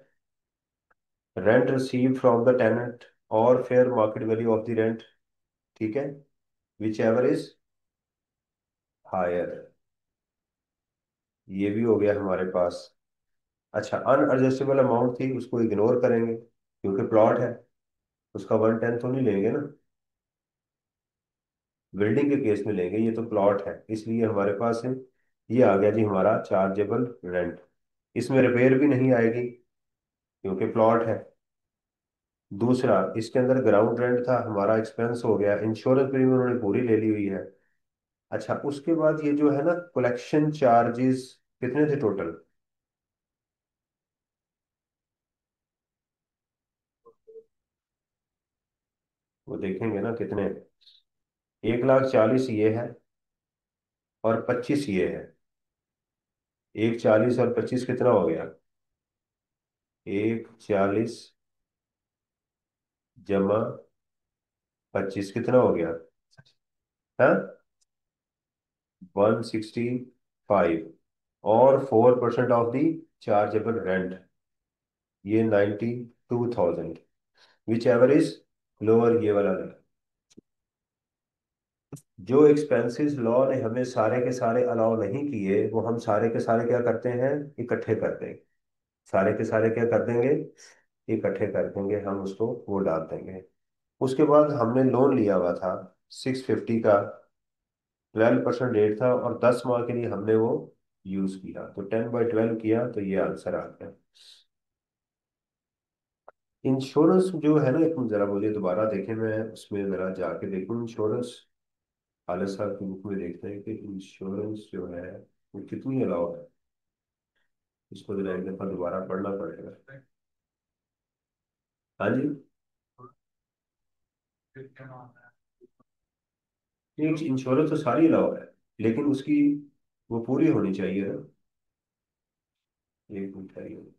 Rent receive from the tenant और fair market value of the rent, ठीक है, विच एवर इज हायर, ये भी हो गया हमारे पास। अच्छा, अनएडजस्टेबल अमाउंट थी, उसको इग्नोर करेंगे क्योंकि प्लॉट है। उसका 1/10 तो नहीं लेंगे ना, बिल्डिंग के केस में लेंगे, ये तो प्लॉट है, इसलिए हमारे पास है। ये आ गया जी हमारा चार्जेबल रेंट। इसमें रिपेयर भी नहीं आएगी क्योंकि प्लॉट है। दूसरा, इसके अंदर ग्राउंड रेंट था, हमारा एक्सपेंस हो गया, इंश्योरेंस प्रीमियम उन्होंने पूरी ले ली हुई है। अच्छा, उसके बाद ये जो है ना कलेक्शन चार्जेस, कितने थे टोटल? वो देखेंगे ना कितने। 1,40,000 ये है और 25 ये है। 1,40 और 25 कितना हो गया? 1,40 जमा 25 कितना हो गया? हाँ, 165 और 4% ऑफ दी चार्जेबल रेंट, ये 92,000, विच एवर इज लोअर, ये वाला है। जो एक्सपेंसेस लॉ ने हमें सारे के सारे अलाउ नहीं किए, वो हम सारे के सारे क्या करते हैं, इकट्ठे कर देंगे। सारे के सारे क्या कर देंगे, इकट्ठे कर देंगे हम उसको, वो डाल देंगे। उसके बाद हमने लोन लिया हुआ था 650 का, 12% रेट था, और 10 माह के लिए हमने वो यूज किया, तो 10/12 किया, तो ये आंसर आ गया। इंश्योरेंस जो है ना, एक मिनट जरा मुझे दोबारा देखें, मैं उसमें जरा जाके देखूं इंश्योरेंस। खालिद साहब की बुक में देखते हैं कि इंश्योरेंस जो है वो कितनी अलाउ है। इसको जरा एक दफा दोबारा पढ़ना पड़ेगा। हाँ जी। नहीं, इंश्योरेंस तो सारी अलाउ है, लेकिन उसकी वो पूरी होनी चाहिए ना। एक मिनट है ये।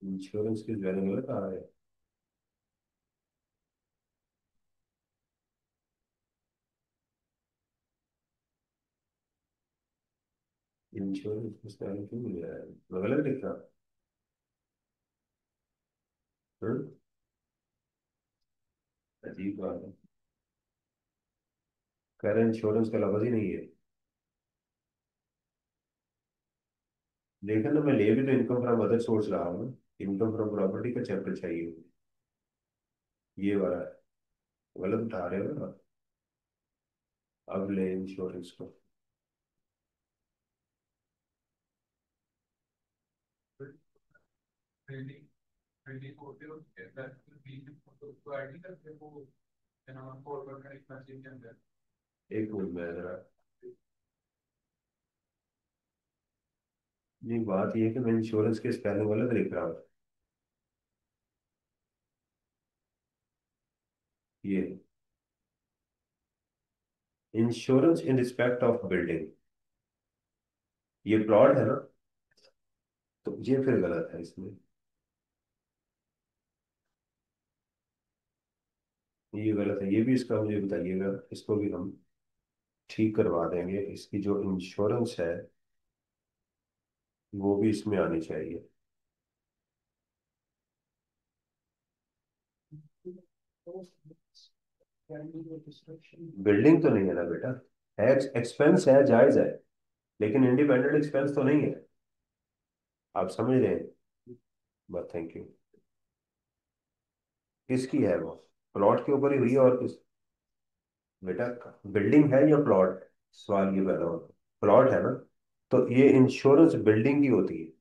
इंश्योरेंस की ज्वाइनिंग वाला कहाँ है? इंश्योरेंस की ज्वाइनिंग क्यों मिल रहा है, मैं गलत लिख रहा हूँ? अजीब बात है, कह रहे इंश्योरेंस का लफ्ज ही नहीं है। लेकिन ना, मैं ले भी तो इनकम फ्रॉम अदर सोर्स रहा हूँ, इनकम फ्रॉम प्रॉपर्टी का चैप्टर चाहिए, ये वाला है। गलत उठा रहे हो ना। अब ले इंश्योरेंस को। एक मिनट में जरा। नहीं, बात ये है कि मैं इंश्योरेंस के स्पेलिंग गलत लिख रहा हूँ। ये insurance in respect of building, ये प्लॉट है ना, तो ये फिर गलत है इसमें। ये गलत है, ये भी इसका मुझे बताइएगा, इसको भी हम ठीक करवा देंगे। इसकी जो इंश्योरेंस है वो भी इसमें आनी चाहिए। बिल्डिंग तो नहीं है ना बेटा, है, एक्सपेंस है, जायज है, लेकिन इंडिपेंडेंट एक्सपेंस तो नहीं है। आप समझ रहे हैं? बस, थैंक यू। किसकी है वो? प्लॉट के ऊपर ही हुई है और किस? बेटा, बिल्डिंग है या प्लॉट? सवाल ये पैदा होता है, प्लॉट है ना, तो ये इंश्योरेंस बिल्डिंग की होती है,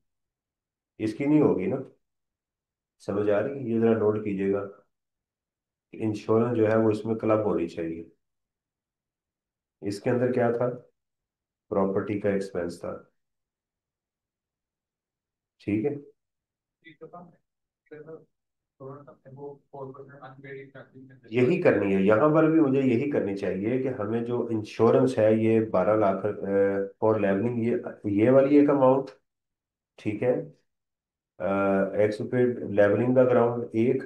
इसकी नहीं होगी ना। समझ आ रही है? ये जरा नोट कीजिएगा, इंश्योरेंस जो है वो इसमें क्लब होनी चाहिए। इसके अंदर क्या था? प्रॉपर्टी का एक्सपेंस था। ठीक है। यही करनी है यहाँ पर भी, मुझे यही करनी चाहिए कि हमें जो इंश्योरेंस है ये 12 लाख फॉर लेवलिंग, ये वाली एक अमाउंट, ठीक है। एक्सपेक्ट लेवलिंग द ग्राउंड एक,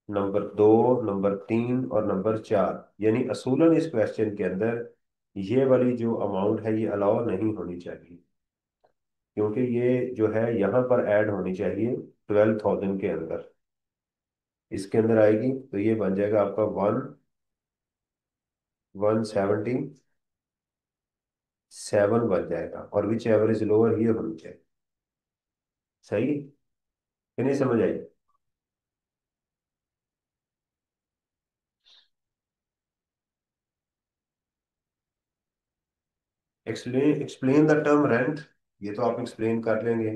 नंबर दो, नंबर तीन और नंबर चार, यानी असूलन इस क्वेश्चन के अंदर ये वाली जो अमाउंट है ये अलाउ नहीं होनी चाहिए, क्योंकि ये जो है यहाँ पर ऐड होनी चाहिए 12,000 के अंदर। इसके अंदर आएगी तो ये बन जाएगा आपका 1,177 बन जाएगा, और विच एवर इज लोअर ये होनी चाहिए। सही है कि नहीं, समझ आई? Explain explain the term rent, ये तो आप एक्सप्लेन कर लेंगे।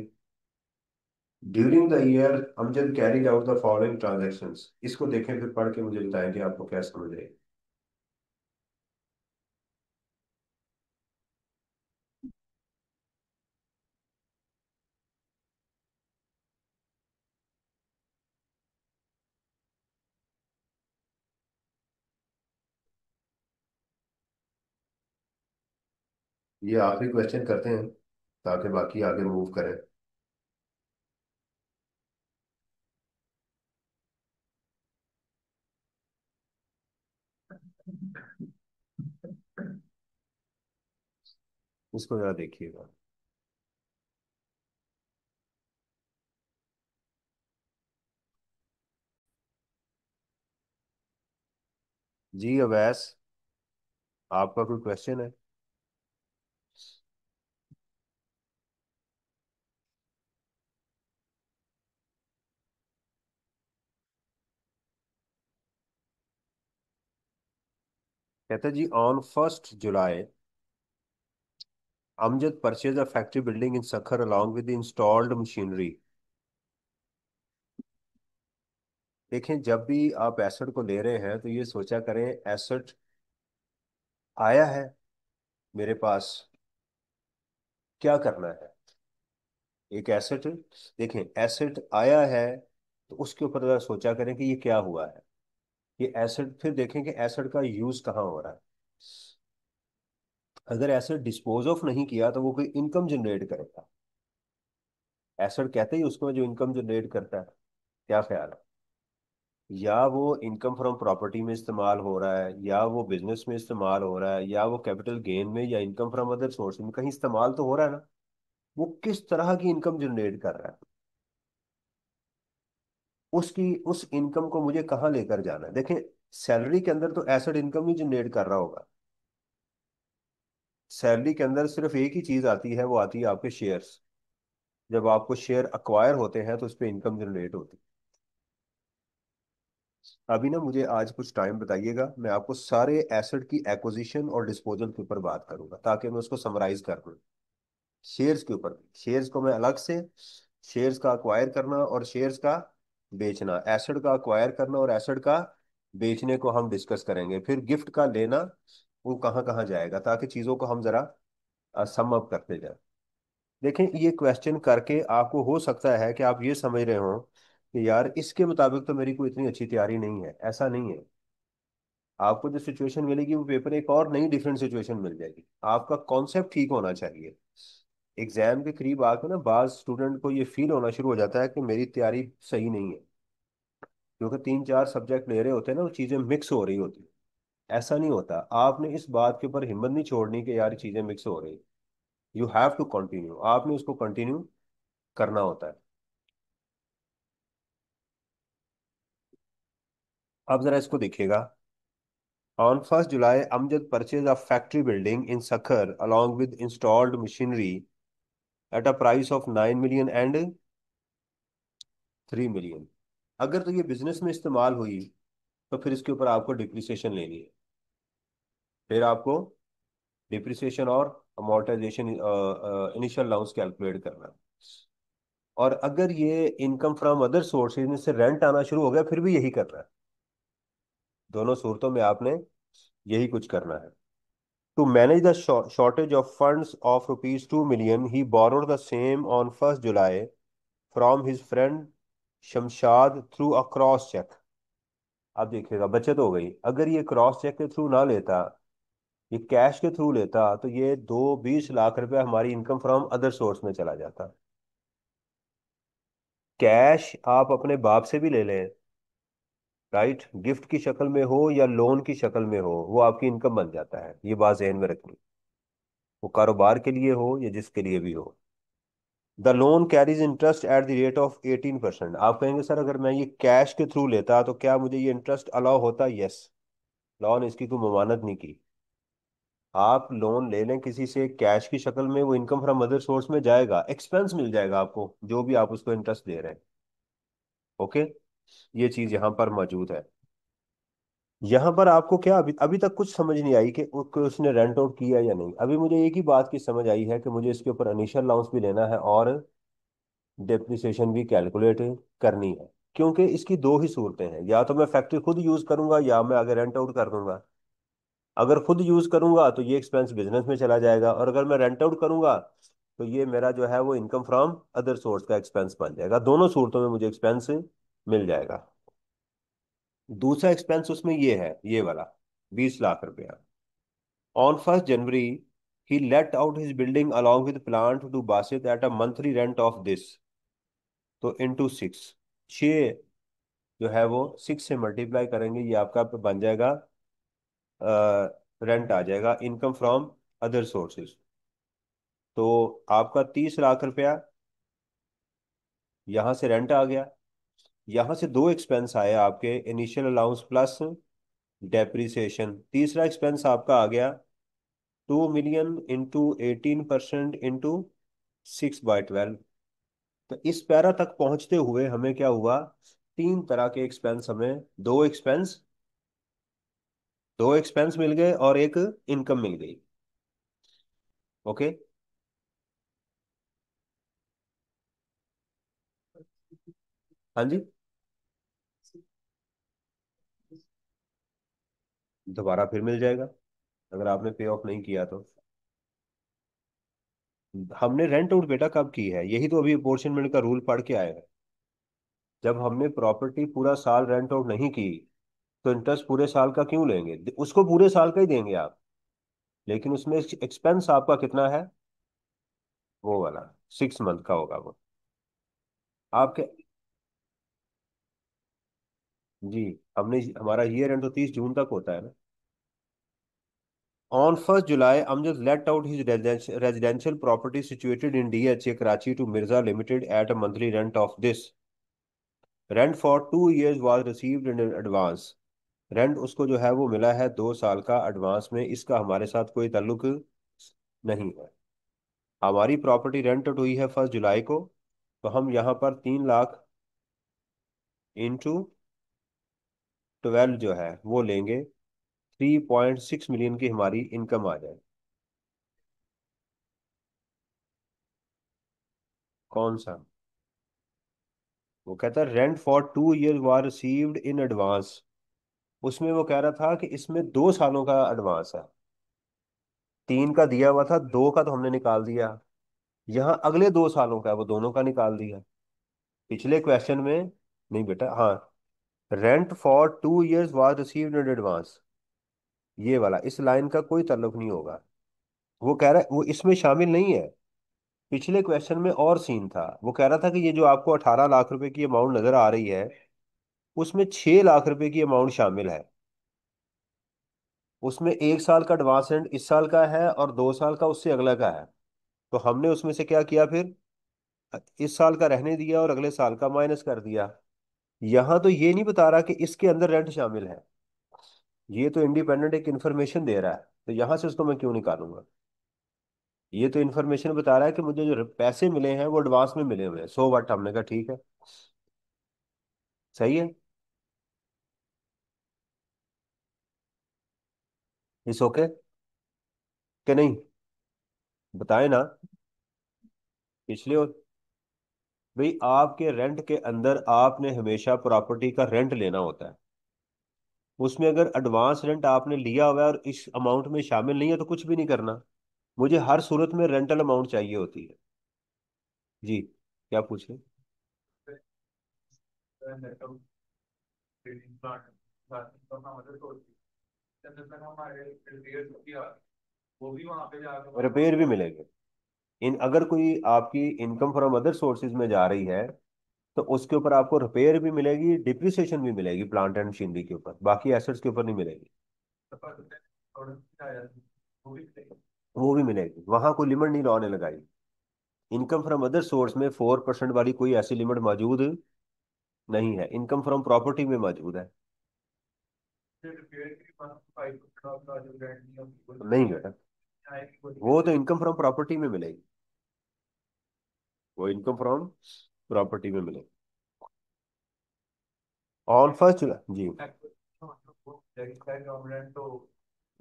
During the year Amjad carried out the following transactions, इसको देखें फिर पढ़ के मुझे बताएं कि आपको क्या समझ आई। ये आखिरी क्वेश्चन करते हैं ताकि बाकी आगे मूव करें। इसको जरा देखिएगा। जी अवैस, आपका कोई क्वेश्चन है? कहते हैं जी, on 1 July Amjad purchase a factory building in Sukkur along with installed machinery. देखें, जब भी आप एसेट को ले रहे हैं तो ये सोचा करें, एसेट आया है मेरे पास, क्या करना है। एक एसेट, देखें एसेट आया है तो उसके ऊपर जरा सोचा करें कि ये क्या हुआ है। ये एसेट, फिर देखें कि एसेट का यूज कहाँ हो रहा है। अगर एसेट डिस्पोज ऑफ नहीं किया तो वो कोई इनकम जनरेट करेगा। एसेट कहते ही उसको जो इनकम जनरेट करता है। क्या ख्याल है? या वो इनकम फ्रॉम प्रॉपर्टी में इस्तेमाल हो रहा है, या वो बिजनेस में इस्तेमाल हो रहा है, या वो कैपिटल गेन में, या इनकम फ्रॉम अदर सोर्स में कहीं इस्तेमाल तो हो रहा है ना। वो किस तरह की इनकम जनरेट कर रहा है, उसकी उस इनकम को मुझे कहाँ लेकर जाना है। देखें, सैलरी के अंदर तो एसेट इनकम ही जनरेट कर रहा होगा। सैलरी के अंदर सिर्फ एक ही चीज आती है, वो आती है आपके शेयर्स। जब आपको शेयर अक्वायर होते हैं तो उस पर इनकम जनरेट होती है। अभी ना मुझे आज कुछ टाइम बताइएगा, मैं आपको सारे एसेट की एक्विजिशन और डिस्पोजल के ऊपर बात करूंगा ताकि मैं उसको समराइज कर दूं। शेयर्स के ऊपर, शेयर्स को मैं अलग से, शेयर्स का अक्वायर करना और शेयर्स का बेचना, एसेट का अक्वायर करना और एसेट का बेचने को हम डिस्कस करेंगे। फिर गिफ्ट का लेना, वो कहाँ कहाँ जाएगा, ताकि चीज़ों को हम जरा सम अप करते जाएं। देखें, ये क्वेश्चन करके आपको हो सकता है कि आप ये समझ रहे हो कि यार इसके मुताबिक तो मेरी कोई इतनी अच्छी तैयारी नहीं है। ऐसा नहीं है। आपको जो सिचुएशन मिलेगी वो पेपर एक और नई डिफरेंट सिचुएशन मिल जाएगी। आपका कॉन्सेप्ट ठीक होना चाहिए। एग्जाम के करीब आके ना बाज स्टूडेंट को ये फील होना शुरू हो जाता है कि मेरी तैयारी सही नहीं है, क्योंकि 3 4 सब्जेक्ट ले रहे होते हैं ना, वो चीज़ें मिक्स हो रही होती है। ऐसा नहीं होता। आपने इस बात के ऊपर हिम्मत नहीं छोड़नी कि यार चीज़ें मिक्स हो रही। यू हैव टू कंटिन्यू, आपने उसको कंटिन्यू करना होता है। अब जरा इसको देखिएगा। On 1 July Amjad purchase of factory building in Sukkur along with installed machinery at a price of 9 million and 3 million। अगर तो ये बिजनेस में इस्तेमाल हुई तो फिर इसके ऊपर आपको डिप्रिसिएशन लेनी है। फिर आपको डिप्रिसिएशन और अमोर्टाइजेशन, इनिशियल अलाउंस कैलकुलेट करना है। और अगर ये इनकम फ्रॉम अदर सोर्सेज में से रेंट आना शुरू हो गया, फिर भी यही करना है। दोनों सूरतों में आपने यही कुछ करना है। To manage the shortage of funds of rupees 2 million, he borrowed the same on 1 July from his friend Shamshad through a cross cheque. अब देखिएगा, बचत हो गई। अगर ये क्रॉस चेक के थ्रू ना लेता, ये कैश के थ्रू लेता, तो ये 20 लाख रुपए हमारी इनकम फ्रॉम अदर सोर्स में चला जाता। कैश आप अपने बाप से भी ले लें, राइट, गिफ्ट की शक्ल में हो या लोन की शक्ल में हो, वो आपकी इनकम बन जाता है। ये बात ज़हन में रखनी, वो कारोबार के लिए हो या जिसके लिए भी हो। The loan carries interest at the rate of 18%। आप कहेंगे सर अगर मैं ये कैश के थ्रू लेता तो क्या मुझे ये इंटरेस्ट अलाउ होता? यस। लॉ ने इसकी कोई ममानत नहीं की। आप लोन ले लें किसी से कैश की शक्ल में, वो इनकम फ्रॉम अदर सोर्स में जाएगा, एक्सपेंस मिल जाएगा आपको जो भी आप उसको इंटरेस्ट दे रहे हैं। ओके। ये चीज यहाँ पर मौजूद है। यहाँ पर आपको क्या अभी अभी तक कुछ समझ नहीं आई कि उसने रेंट आउट किया या नहीं? अभी मुझे एक ही बात की समझ आई है कि मुझे इसके ऊपर इनिशियल अलाउंस भी लेना है और डेप्रिसिएशन भी कैलकुलेट करनी है। क्योंकि इसकी दो ही सूरतें हैं, या तो मैं फैक्ट्री खुद यूज करूंगा या मैं आगे रेंट आउट कर दूंगा। अगर खुद यूज करूंगा तो ये एक्सपेंस बिजनेस में चला जाएगा, और अगर मैं रेंट आउट करूंगा तो ये मेरा जो है वो इनकम फ्रॉम अदर सोर्स का एक्सपेंस बन जाएगा। दोनों सूरतों में मुझे एक्सपेंस मिल जाएगा। दूसरा एक्सपेंस उसमें ये है, ये वाला 20 लाख रुपया। On 1 January he let out his building along with plant to Basit at a monthly rent of this, तो इंटू 6, 6 जो है वो 6 से मल्टीप्लाई करेंगे, ये आपका बन जाएगा, रेंट आ जाएगा इनकम फ्रॉम अदर सोर्सेज। तो आपका 30 लाख रुपया यहाँ से रेंट आ गया। यहाँ से दो एक्सपेंस आए आपके, इनिशियल अलाउंस प्लस डेप्रिसिएशन। तीसरा एक्सपेंस आपका आ गया 2 मिलियन इंटू 18% इंटू 6/12। तो इस पैरा तक पहुंचते हुए हमें क्या हुआ? तीन तरह के एक्सपेंस, हमें दो एक्सपेंस मिल गए और एक इनकम मिल गई। ओके। हाँ जी। दोबारा फिर मिल जाएगा अगर आपने पे ऑफ नहीं किया तो। हमने रेंट आउट बेटा कब की है? यही तो अभी अपोर्शनमेंट का रूल पढ़ के आए हैं। जब हमने प्रॉपर्टी पूरा साल रेंट आउट नहीं की तो इंटरेस्ट पूरे साल का क्यों लेंगे? उसको पूरे साल का ही देंगे आप, लेकिन उसमें एक्सपेंस आपका कितना है? वो वाला 6 मंथ का होगा वो आपके। जी। हमने हमारा ईयर एंड तो 30 जून तक होता है ना। On 1st July, Amjad let out his residential property situated in DHA Karachi to Mirza Limited at a monthly rent of this. Rent for 2 years was received in advance. Rent उसको जो है वो मिला है 2 साल का एडवांस में, इसका हमारे साथ कोई ताल्लुक नहीं है। हमारी प्रॉपर्टी रेंट आउट हुई है 1 जुलाई को, तो हम यहाँ पर 3 लाख इंटू 12 जो है वो लेंगे, 3.6 मिलियन की हमारी इनकम आ जाए। कौन सा? वो कहता है rent for 2 years war received in advance. उसमें वो कह रहा था कि इसमें 2 सालों का एडवांस है। 3 का दिया हुआ था, 2 का तो हमने निकाल दिया। यहाँ अगले 2 सालों का है, वो दोनों का निकाल दिया। पिछले क्वेश्चन में नहीं बेटा, हाँ। Rent for 2 years was received in advance, ये वाला इस लाइन का कोई ताल्लुक नहीं होगा। वो कह रहा है वो इसमें शामिल नहीं है। पिछले क्वेश्चन में और सीन था, वो कह रहा था कि ये जो आपको 18 लाख रुपए की अमाउंट नजर आ रही है, उसमें 6 लाख रुपए की अमाउंट शामिल है। उसमें 1 साल का एडवांस रेंट इस साल का है और 2 साल का उससे अगला का है। तो हमने उसमें से क्या किया फिर? इस साल का रहने दिया और अगले साल का माइनस कर दिया। यहां तो ये नहीं बता रहा कि इसके अंदर रेंट शामिल है, ये तो इंडिपेंडेंट एक इन्फॉर्मेशन दे रहा है, तो यहां से उसको मैं क्यों निकालूंगा? ये तो इन्फॉर्मेशन बता रहा है कि मुझे जो पैसे मिले हैं वो एडवांस में मिले हुए हैं। सो वट, हमने कहा ठीक है, सही है, इस ओके कि नहीं? बताए ना। पिछले भाई आपके रेंट के अंदर आपने हमेशा प्रॉपर्टी का रेंट लेना होता है। उसमें अगर एडवांस रेंट आपने लिया हुआ है और इस अमाउंट में शामिल नहीं है तो कुछ भी नहीं करना। मुझे हर सूरत में रेंटल अमाउंट चाहिए होती है। जी। क्या पूछे? रिपेयर भी मिलेंगे। इन अगर कोई आपकी इनकम फ्रॉम अदर सोर्सेज में जा रही है तो उसके ऊपर आपको रिपेयर भी मिलेगी, डिप्रिसिएशन भी मिलेगी प्लांट एंड मशीनरी के ऊपर, बाकी एसेट्स के ऊपर नहीं मिलेगी। वो भी मिलेगी, वहां कोई लिमिट नहीं लॉ ने लगाई। इनकम फ्रॉम अदर सोर्स में 4% वाली कोई ऐसी लिमिट मौजूद नहीं है, इनकम फ्रॉम प्रॉपर्टी में मौजूद है। नहीं बेटा, वो तो इनकम फ्रॉम प्रॉपर्टी में मिलेगी, वो इनकम फ्रॉम प्रॉपर्टी में मिलेगी। ऑन फर्स्ट जी,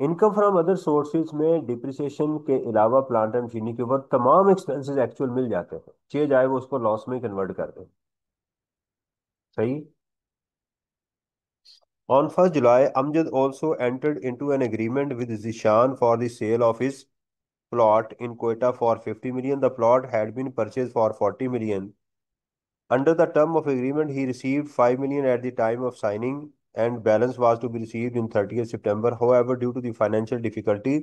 इनकम फ्रॉम अदर सोर्सेज में डिप्रिसिएशन के अलावा प्लांट एंड मशीनरी के ऊपर तमाम एक्सपेंसेस एक्चुअल मिल जाते हैं, चाहे जाए वो उसको लॉस में कन्वर्ट कर दे। सही। On 1st July, Amjad also entered into an agreement with Zishan for the sale of his plot in Quetta for 50 million. The plot had been purchased for 40 million. Under the term of agreement, he received 5 million at the time of signing and balance was to be received in 30th September. However, due to the financial difficulty,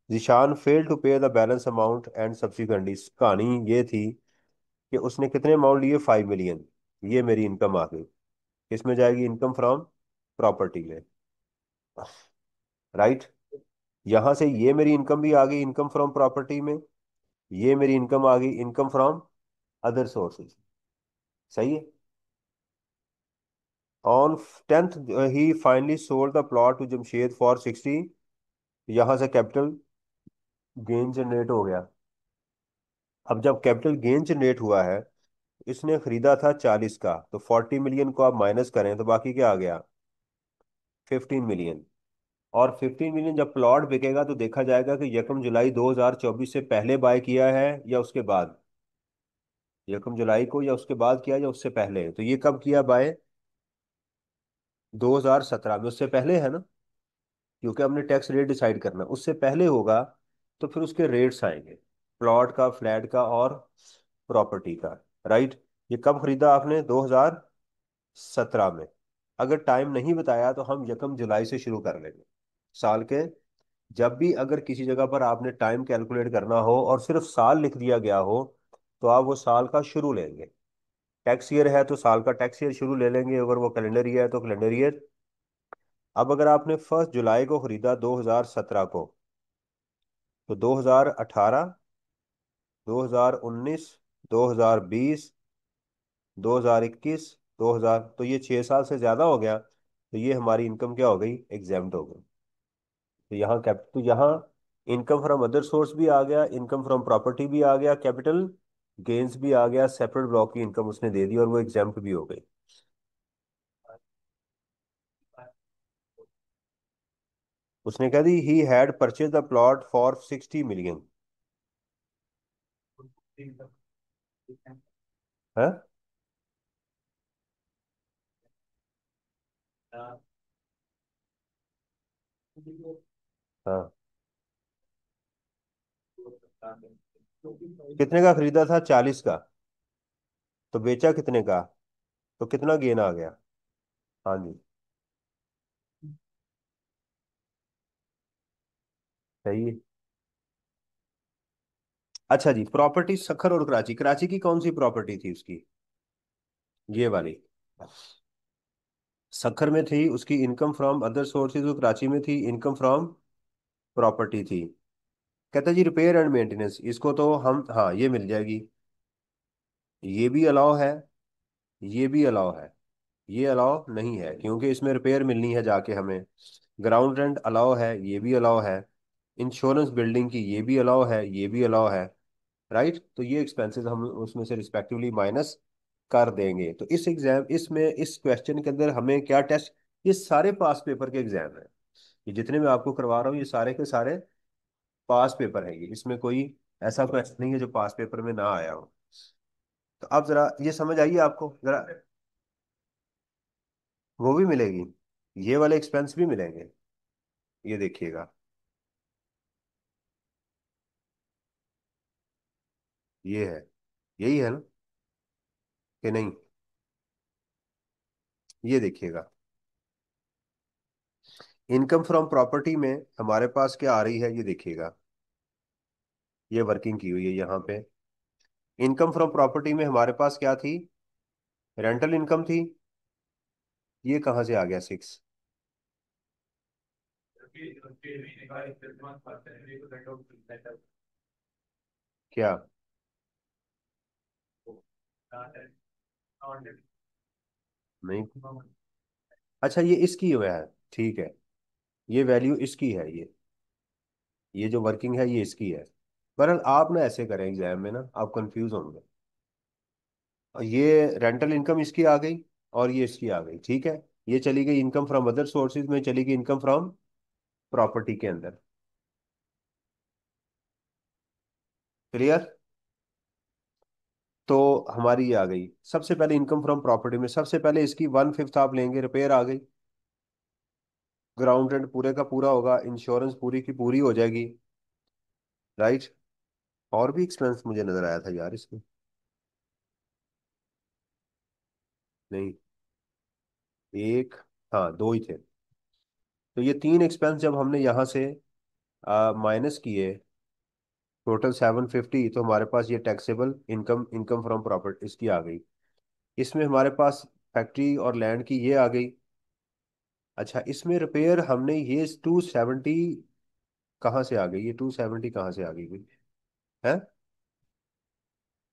Zishan failed to pay the balance amount and subsequently कहानी ये थी कि उसने कितने amount लिए, 5 million. ये मेरी income आ गई, इसमें जाएगी इनकम फ्रॉम प्रॉपर्टी में। राइट। यहां से ये मेरी इनकम भी आ गई इनकम फ्रॉम प्रॉपर्टी में, ये मेरी इनकम आ गई इनकम फ्रॉम अदर सोर्सेज। सही है। On 10th he finally sold the plot to Jamshed for 60। यहां से कैपिटल गेन जनरेट हो गया। अब जब कैपिटल गेन जनरेट हुआ है, इसने खरीदा था 40 का, तो 40 मिलियन को आप माइनस करें तो बाकी क्या आ गया, 15 मिलियन। और 15 मिलियन जब प्लॉट बिकेगा तो देखा जाएगा कि 1 जुलाई 2024 से पहले बाय किया है या उसके बाद, 1 जुलाई को या उसके बाद किया या उससे पहले। तो ये कब किया बाय, 2017 में, उससे पहले है ना, क्योंकि हमने टैक्स रेट डिसाइड करना, उससे पहले होगा तो फिर उसके रेट्स आएंगे, प्लॉट का, फ्लैट का और प्रॉपर्टी का। राइट। ये कब खरीदा आपने, 2017 में। अगर टाइम नहीं बताया तो हम 1 जुलाई से शुरू कर लेंगे साल के। जब भी अगर किसी जगह पर आपने टाइम कैलकुलेट करना हो और सिर्फ साल लिख दिया गया हो, तो आप वो साल का शुरू लेंगे। टैक्स ईयर है तो साल का टैक्स ईयर शुरू ले लेंगे, अगर वो कैलेंडर ईयर है तो कैलेंडर ईयर। अब अगर आपने 1 जुलाई को खरीदा 2017 को, तो 2018, 2019, 2020, 2021, 2000, तो ये 6 साल से ज्यादा हो गया, तो ये हमारी इनकम क्या हो गई, एग्जेम्प्ट हो गई। तो यहाँ तो यहाँ इनकम फ्रॉम अदर सोर्स भी आ गया, इनकम फ्रॉम प्रॉपर्टी भी आ गया, कैपिटल गेन्स भी आ गया, सेपरेट ब्लॉक की इनकम उसने दे दी और वो एग्जेम्प्ट भी हो गई। उसने कह दी he had purchase the plot for 60 million. है। हाँ। कितने का खरीदा था, 40 का, तो बेचा कितने का, तो कितना गेन आ गया। हाँ जी। सही है। अच्छा जी, प्रॉपर्टी सखर और कराची, कराची की कौन सी प्रॉपर्टी थी उसकी, ये वाली। सखर में थी उसकी इनकम फ्रॉम अदर सोर्सेज, और कराची में थी इनकम फ्रॉम प्रॉपर्टी थी। कहता जी रिपेयर एंड मेंटेनेंस, इसको तो हम, हाँ ये मिल जाएगी, ये भी अलाउ है, ये भी अलाउ है। ये अलाउ नहीं है क्योंकि इसमें रिपेयर मिलनी है जाके हमें। ग्राउंड रेंट अलाउ है, ये भी अलाउ है। इंश्योरेंस बिल्डिंग की ये भी अलाउ है, ये भी अलाउ है। राइट। तो ये एक्सपेंसेस हम उसमें से रिस्पेक्टिवली माइनस कर देंगे। तो इस एग्जाम, इसमें इस क्वेश्चन के अंदर हमें क्या टेस्ट, ये सारे पास पेपर के एग्जाम है, ये जितने मैं आपको करवा रहा हूँ ये सारे के सारे पास पेपर है, ये इसमें कोई ऐसा क्वेश्चन नहीं है जो पास पेपर में ना आया हो। तो अब जरा ये समझ आइए आपको जरा, वो भी मिलेगी, ये वाले एक्सपेंस भी मिलेंगे, ये देखिएगा। ये है, यही है ना, कि नहीं, ये देखिएगा। इनकम फ्रॉम प्रॉपर्टी में हमारे पास क्या आ रही है, ये देखिएगा, ये वर्किंग की हुई है यहाँ पे। इनकम फ्रॉम प्रॉपर्टी में हमारे पास क्या थी, रेंटल इनकम थी। ये कहाँ से आ गया 6, क्या, नहीं, अच्छा ये इसकी हुआ है, ठीक है, ये वैल्यू इसकी है, ये जो वर्किंग है ये इसकी है। बहरहाल आप ना ऐसे करें एग्जाम में ना, आप कंफ्यूज होंगे। और ये रेंटल इनकम इसकी आ गई और ये इसकी आ गई, ठीक है। ये चली गई इनकम फ्रॉम अदर सोर्सेज में, चली गई इनकम फ्रॉम प्रॉपर्टी के अंदर। क्लियर। तो हमारी ये आ गई सबसे पहले इनकम फ्रॉम प्रॉपर्टी में, सबसे पहले इसकी 1/5 आप लेंगे, रिपेयर आ गई। ग्राउंड रेंट पूरे का पूरा होगा, इंश्योरेंस पूरी की पूरी हो जाएगी। राइट। और भी एक्सपेंस मुझे नजर आया था यार इसमें। नहीं, एक, हाँ दो ही थे। तो ये तीन एक्सपेंस जब हमने यहाँ से माइनस किए, टोटल 750, तो हमारे पास ये taxable income, income from property इसकी आ गई। इसमें हमारे पास फैक्ट्री और लैंड की ये आ गई। अच्छा, इसमें रिपेयर हमने ये 270 कहाँ से आ गई, ये 270 कहाँ से आ गई भाई? है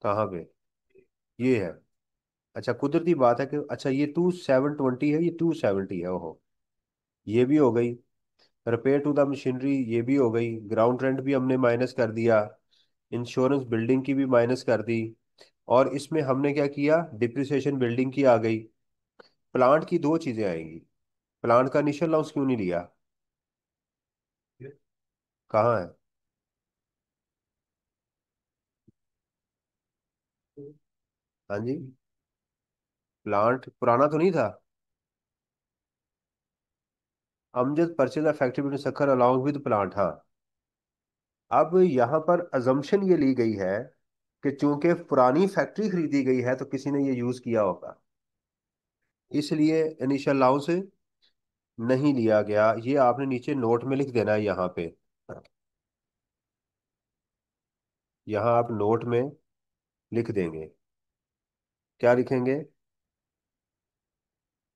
कहाँ पे? ये है। अच्छा, कुदरती बात है कि अच्छा ये 2720 है, ये 270 है, ओहो। ये भी हो गई। रिपेयर टू द मशीनरी ये भी हो गई। ग्राउंड रेंट भी हमने माइनस कर दिया। इंश्योरेंस बिल्डिंग की भी माइनस कर दी। और इसमें हमने क्या किया, डिप्रिसिएशन बिल्डिंग की आ गई। प्लांट की दो चीजें आएंगी। प्लांट का इनिशियल लॉस क्यों नहीं लिया? कहाँ है? हाँ जी। प्लांट पुराना तो नहीं था। Amjad purchase of factory building Sukkur along with plant, हाँ। अब यहाँ पर अजम्पशन ये ली गई है कि चूंकि पुरानी फैक्ट्री खरीदी गई है तो किसी ने ये यूज किया होगा, इसलिए इनिशियल अलाउंस नहीं लिया गया। ये आपने नीचे नोट में लिख देना है यहाँ पे। यहाँ आप नोट में लिख देंगे। क्या लिखेंगे?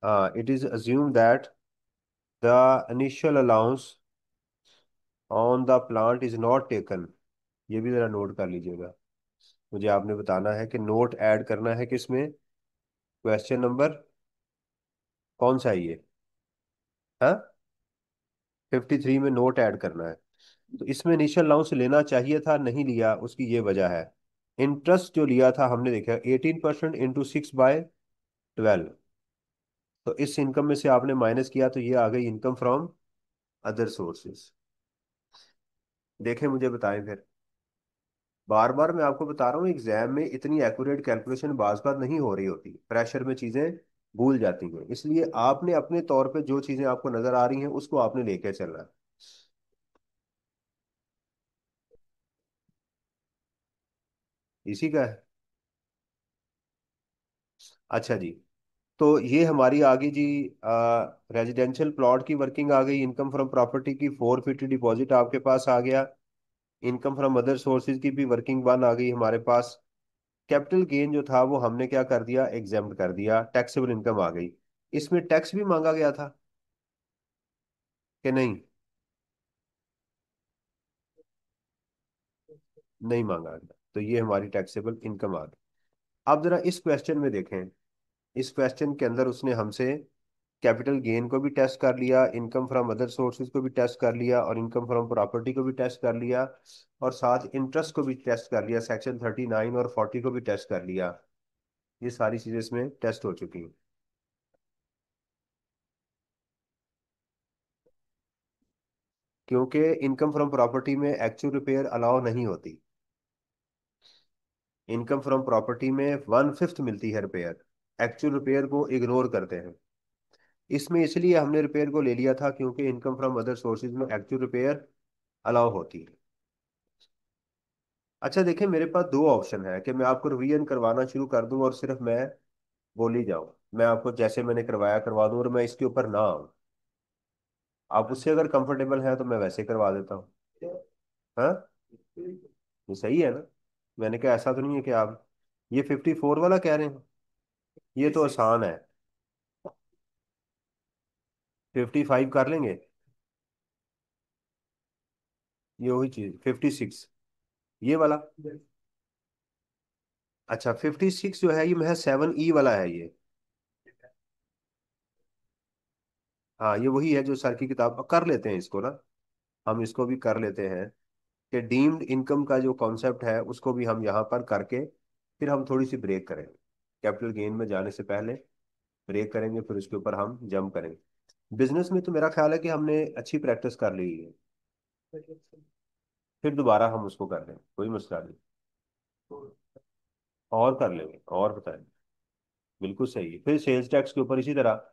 हाँ, it is assume that the initial allowance on the plant is not taken. ये भी जरा नोट कर लीजिएगा। मुझे आपने बताना है कि नोट ऐड करना है किसमें, क्वेश्चन नंबर कौन सा है ये? हाँ, 53 में नोट ऐड करना है। तो इसमें इनिशियल अलाउंस लेना चाहिए था, नहीं लिया, उसकी ये वजह है। इंटरेस्ट जो लिया था हमने देखा 18% इंटू 6/12। तो इस इनकम में से आपने माइनस किया तो ये आ गई इनकम फ्रॉम अदर सोर्सेज। देखें, मुझे बताएं फिर। बार बार मैं आपको बता रहा हूँ, एग्जाम में इतनी एक्यूरेट कैलकुलेशन बार बार नहीं हो रही होती, प्रेशर में चीजें भूल जाती हैं, इसलिए आपने अपने तौर पे जो चीजें आपको नजर आ रही हैं उसको आपने लेके चलना है। इसी का है। अच्छा जी। तो ये हमारी आ गई जी, रेजिडेंशियल प्लॉट की वर्किंग आ गई, इनकम फ्रॉम प्रॉपर्टी की 450 डिपॉजिट आपके पास आ गया। इनकम फ्रॉम अदर सोर्सेज की भी वर्किंग वन आ गई हमारे पास। कैपिटल गेन जो था वो हमने क्या कर दिया, एग्जेम्प्ट कर दिया, टैक्सेबल इनकम आ गई। इसमें टैक्स भी मांगा गया था कि नहीं? नहीं मांगा गया, तो ये हमारी टैक्सेबल इनकम आ गई। अब जरा इस क्वेश्चन में देखें। इस क्वेश्चन के अंदर उसने हमसे कैपिटल गेन को भी टेस्ट कर लिया, इनकम फ्रॉम अदर सोर्सेज को भी टेस्ट कर लिया, और इनकम फ्रॉम प्रॉपर्टी को भी टेस्ट कर लिया, और साथ इंटरेस्ट को भी टेस्ट कर लिया, सेक्शन 39 और 40 को भी टेस्ट कर लिया। ये सारी चीजें इसमें टेस्ट हो चुकी हैं। क्योंकि इनकम फ्रॉम प्रॉपर्टी में एक्चुअल रिपेयर अलाउ नहीं होती। इनकम फ्रॉम प्रॉपर्टी में 1/5 मिलती है रिपेयर, एक्चुअल रिपेयर को इग्नोर करते हैं। इसमें इसलिए हमने रिपेयर को ले लिया था क्योंकि इनकम फ्रॉम अदर सोर्सेज में एक्चुअल रिपेयर अलाउ होती है। अच्छा देखें, मेरे पास दो ऑप्शन है कि मैं आपको रिवीजन करवाना शुरू कर दूं और सिर्फ मैं बोल ही जाऊं, मैं आपको जैसे मैंने करवाया करवा दूं और मैं इसके ऊपर ना आऊं। आप उससे अगर कंफर्टेबल हैं तो मैं वैसे करवा देता हूँ। हाँ, ये सही है ना? मैंने कहा ऐसा तो नहीं है कि आप ये 54 वाला कह रहे हैं। ये तो आसान है। 55 कर लेंगे। ये वही चीज 56, ये वाला। अच्छा 56 जो है ये महज 7E वाला है ये। हाँ ये वही है जो सर की किताब कर लेते हैं इसको ना, हम इसको भी कर लेते हैं कि डीम्ड इनकम का जो कॉन्सेप्ट है उसको भी हम यहाँ पर करके फिर हम थोड़ी सी ब्रेक करेंगे। कैपिटल गेन में जाने से पहले ब्रेक करेंगे, फिर उसके ऊपर हम जंप करेंगे। बिजनेस में तो मेरा ख्याल है कि हमने अच्छी प्रैक्टिस कर ली है, फिर दोबारा हम उसको कर लेंगे, कोई मसला नहीं। और कर लेंगे, और बताएं। बिल्कुल सही है, फिर सेल्स टैक्स के ऊपर इसी तरह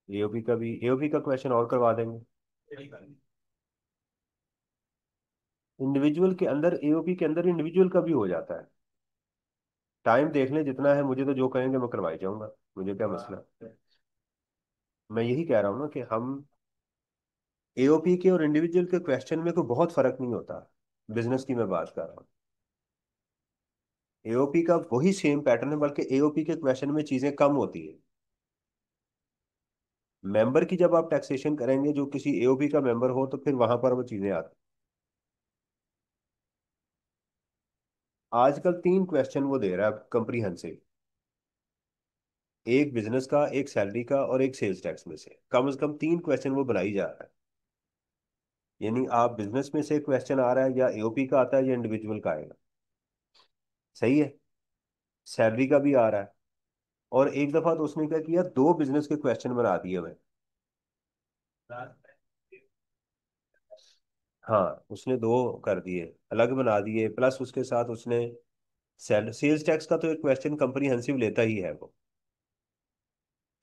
एओपी का भी, एओपी का क्वेश्चन और करवा देंगे। इंडिविजुअल के अंदर, एओपी के अंदर इंडिविजुअल का भी हो जाता है। टाइम देख लें जितना है, मुझे तो जो कहेंगे मैं करवाई जाऊंगा, मुझे क्या मसला। मैं यही कह रहा हूँ ना कि हम एओपी के और इंडिविजुअल के क्वेश्चन में कोई बहुत फर्क नहीं होता। बिजनेस की मैं बात कर रहा हूँ, एओपी का वही सेम पैटर्न है, बल्कि एओपी के क्वेश्चन में चीजें कम होती है। मेंबर की जब आप टैक्सेशन करेंगे, जो किसी एओपी का मेंबर हो, तो फिर वहां पर वो चीजें आती। आजकल 3 क्वेश्चन वो दे रहा है कंप्रीहेंसिव, एक बिजनेस का, एक सैलरी का, और एक सेल्स टैक्स में से कम 3 क्वेश्चन वो बनाई जा रहा है। यानी आप बिजनेस में से क्वेश्चन आ रहा है, या एओपी का आता है या इंडिविजुअल का आएगा। सही है, सैलरी का भी आ रहा है। और एक दफा तो उसने क्या किया, 2 बिजनेस के क्वेश्चन बना दिए हुए। हाँ उसने 2 कर दिए, अलग बना दिए, प्लस उसके साथ उसने सेल्स टैक्स का तो एक क्वेश्चन कंप्रीहेंसिव लेता ही है वो।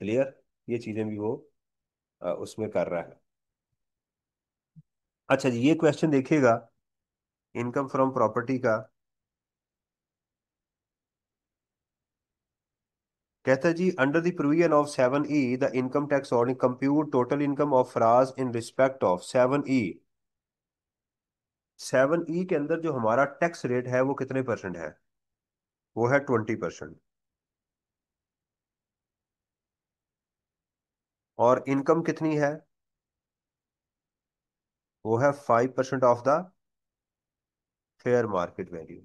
क्लियर, ये चीजें भी वो उसमें कर रहा है। अच्छा जी, ये क्वेश्चन देखिएगा, इनकम फ्रॉम प्रॉपर्टी का। कहता है जी, under the provision of 7E the income tax ordinary compute total income of Faraz in respect of 7E। 7E के अंदर जो हमारा टैक्स रेट है वो कितने परसेंट है? वो है 20%। और इनकम कितनी है? वो है 5% of the fair market value.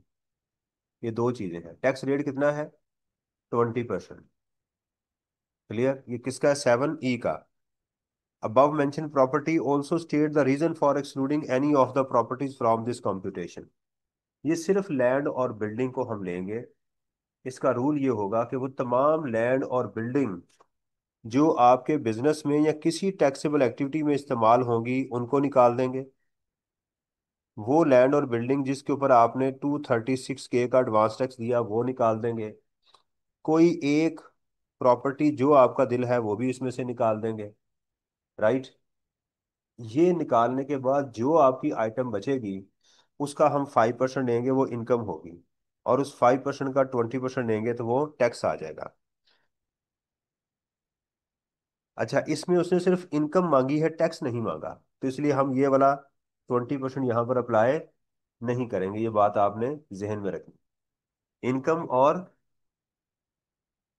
ये 2 चीजें हैं, टैक्स रेट कितना है? 20%। क्लियर, ये किसका है? 7E का। above mentioned property also state the reason for excluding any of the properties from this computation। ये सिर्फ लैंड और बिल्डिंग को हम लेंगे। इसका रूल ये होगा कि वो तमाम लैंड और बिल्डिंग जो आपके बिजनेस में या किसी टैक्सेबल एक्टिविटी में इस्तेमाल होंगी उनको निकाल देंगे। वो लैंड और बिल्डिंग जिसके ऊपर आपने 236K का एडवांस टैक्स दिया वो निकाल देंगे। कोई एक प्रॉपर्टी जो आपका दिल है वो भी इसमें से निकाल देंगे। राइट। ये निकालने के बाद जो आपकी आइटम बचेगी उसका हम 5% देंगे, वो इनकम होगी। और उस 5% का 20% देंगे तो वो टैक्स आ जाएगा। अच्छा, इसमें उसने सिर्फ इनकम मांगी है, टैक्स नहीं मांगा, तो इसलिए हम ये वाला 20% यहाँ पर अप्लाई नहीं करेंगे। ये बात आपने जहन में रखनी। इनकम और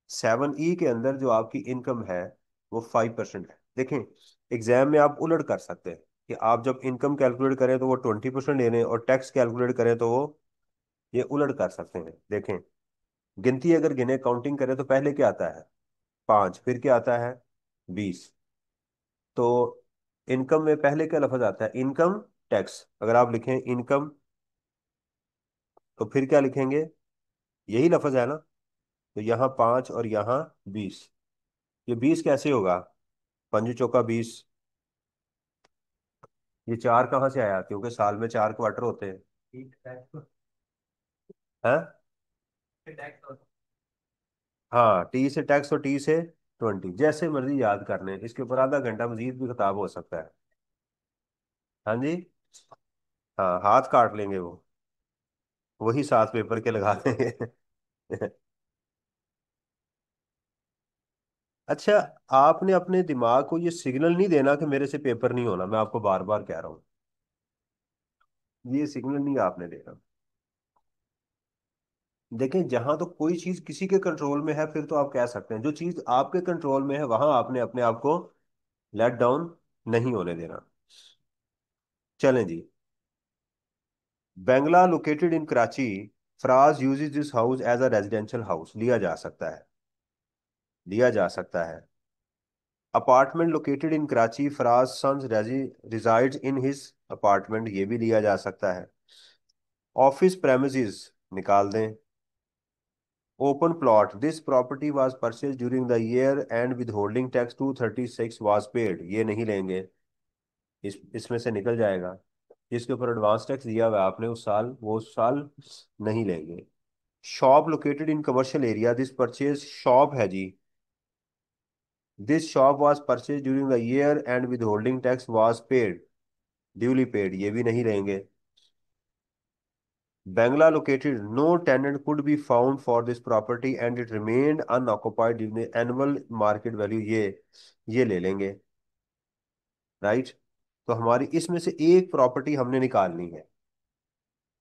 7E के अंदर जो आपकी इनकम है वो 5% है। देखें, एग्जाम में आप उलट कर सकते हैं कि आप जब इनकम कैलकुलेट करें तो वो 20% ले लें, और टैक्स कैलकुलेट करें तो वो, ये उलट कर सकते हैं। देखें, गिनती अगर गिने, काउंटिंग करें, तो पहले क्या आता है? 5, फिर क्या आता है? 20। तो इनकम में पहले क्या लफज आता है? Income tax. अगर आप लिखें इनकम, तो फिर क्या लिखेंगे? यही लफज है ना। तो यहाँ 5 और यहाँ 20। ये 20 कैसे होगा? 5 चौका 20। ये 4 कहाँ से आया? क्योंकि साल में 4 क्वार्टर होते हैं। हैं? हाँ, टी से टैक्स और टी से 20, जैसे मर्जी याद करने, इसके ऊपर आधा घंटा मजीद भी खिताब हो सकता है। हाँ जी। हाँ, हाथ काट लेंगे वो, वही 7 पेपर के लगा देंगे। अच्छा, आपने अपने दिमाग को ये सिग्नल नहीं देना कि मेरे से पेपर नहीं होना, मैं आपको बार बार कह रहा हूँ। ये सिग्नल नहीं आपने देना। देखें, जहां तो कोई चीज किसी के कंट्रोल में है, फिर तो आप कह सकते हैं। जो चीज आपके कंट्रोल में है वहां आपने अपने आप को लेट डाउन नहीं होने देना। चलें जी। Bangla located in Karachi Faraz uses this house as a residential house, लिया जा सकता है, लिया जा सकता है। Apartment located in Karachi, Faraz sons resides in his apartment, ये भी लिया जा सकता है। ऑफिस प्रेमिसेस निकाल दें। Open plot, this property was purchase during the year end with holding tax 236 was paid, ये नहीं लेंगे, इसमें से निकल जाएगा। जिसके ऊपर एडवांस टैक्स दिया हुआ है आपने उस साल, वो उस साल नहीं लेंगे। Shop located in commercial area, this purchase shop है जी, this shop was purchase during the year end with holding tax was paid, duly paid, ये भी नहीं लेंगे। Bangla located, no tenant could be found for this property and it remained unoccupied during the annual market value, ये ले लेंगे। Right. तो हमारी इसमें से एक प्रॉपर्टी हमने निकालनी है,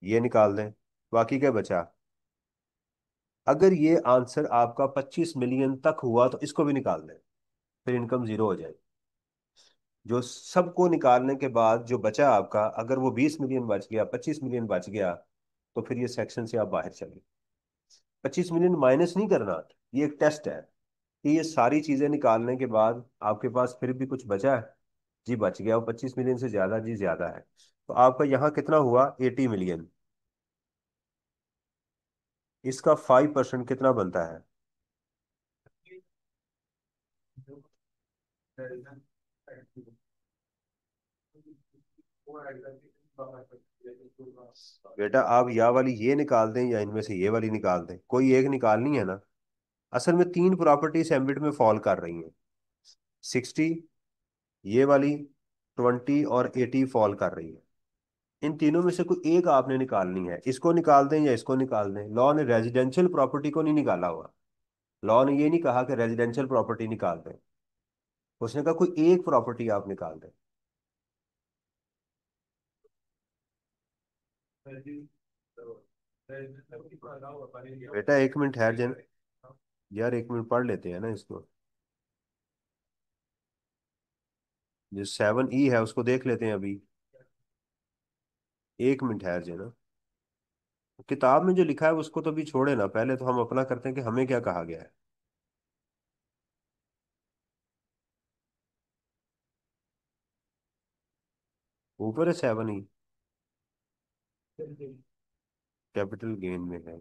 ये निकाल दें। बाकी क्या बचा? अगर ये आंसर आपका 25 मिलियन तक हुआ तो इसको भी निकाल दें, फिर इनकम जीरो हो जाएगी। जो सबको निकालने के बाद जो बचा आपका, अगर वो 20 मिलियन बच गया, 25 मिलियन बच गया, तो फिर ये सेक्शन से आप बाहर चले। 25 मिलियन माइनस नहीं करना, ये एक टेस्ट है कि ये सारी चीजें निकालने के बाद आपके पास फिर भी कुछ बचा है। जी बच गया, वो 25 मिलियन से ज्यादा, जी ज्यादा है। तो आपका यहाँ कितना हुआ? 80 मिलियन। इसका 5% कितना बनता है? बेटा आप या वाली ये निकाल दें या इनमें से ये वाली निकाल दें, कोई एक निकालनी है ना। असल में तीन प्रॉपर्टीज एम्बिट में फॉल कर रही हैं। 60, ये वाली 20 और 80 फॉल कर रही है। इन तीनों में से कोई एक आपने निकालनी है, इसको निकाल दें या इसको निकाल दें। लॉ ने रेजिडेंशियल प्रॉपर्टी को नहीं निकाला हुआ, लॉ ने ये नहीं कहा कि रेजिडेंशियल प्रॉपर्टी निकाल दें, उसने कहा कोई एक प्रॉपर्टी आप निकाल दें। बेटा 1 मिनट ठहर जाए यार, 1 मिनट पढ़ लेते हैं ना इसको। जो 7E है उसको देख लेते हैं अभी। 1 मिनट ठहर जाए ना, किताब में जो लिखा है उसको तो अभी छोड़े ना, पहले तो हम अपना करते हैं कि हमें क्या कहा गया है। ऊपर है 7E, कैपिटल गेन में है।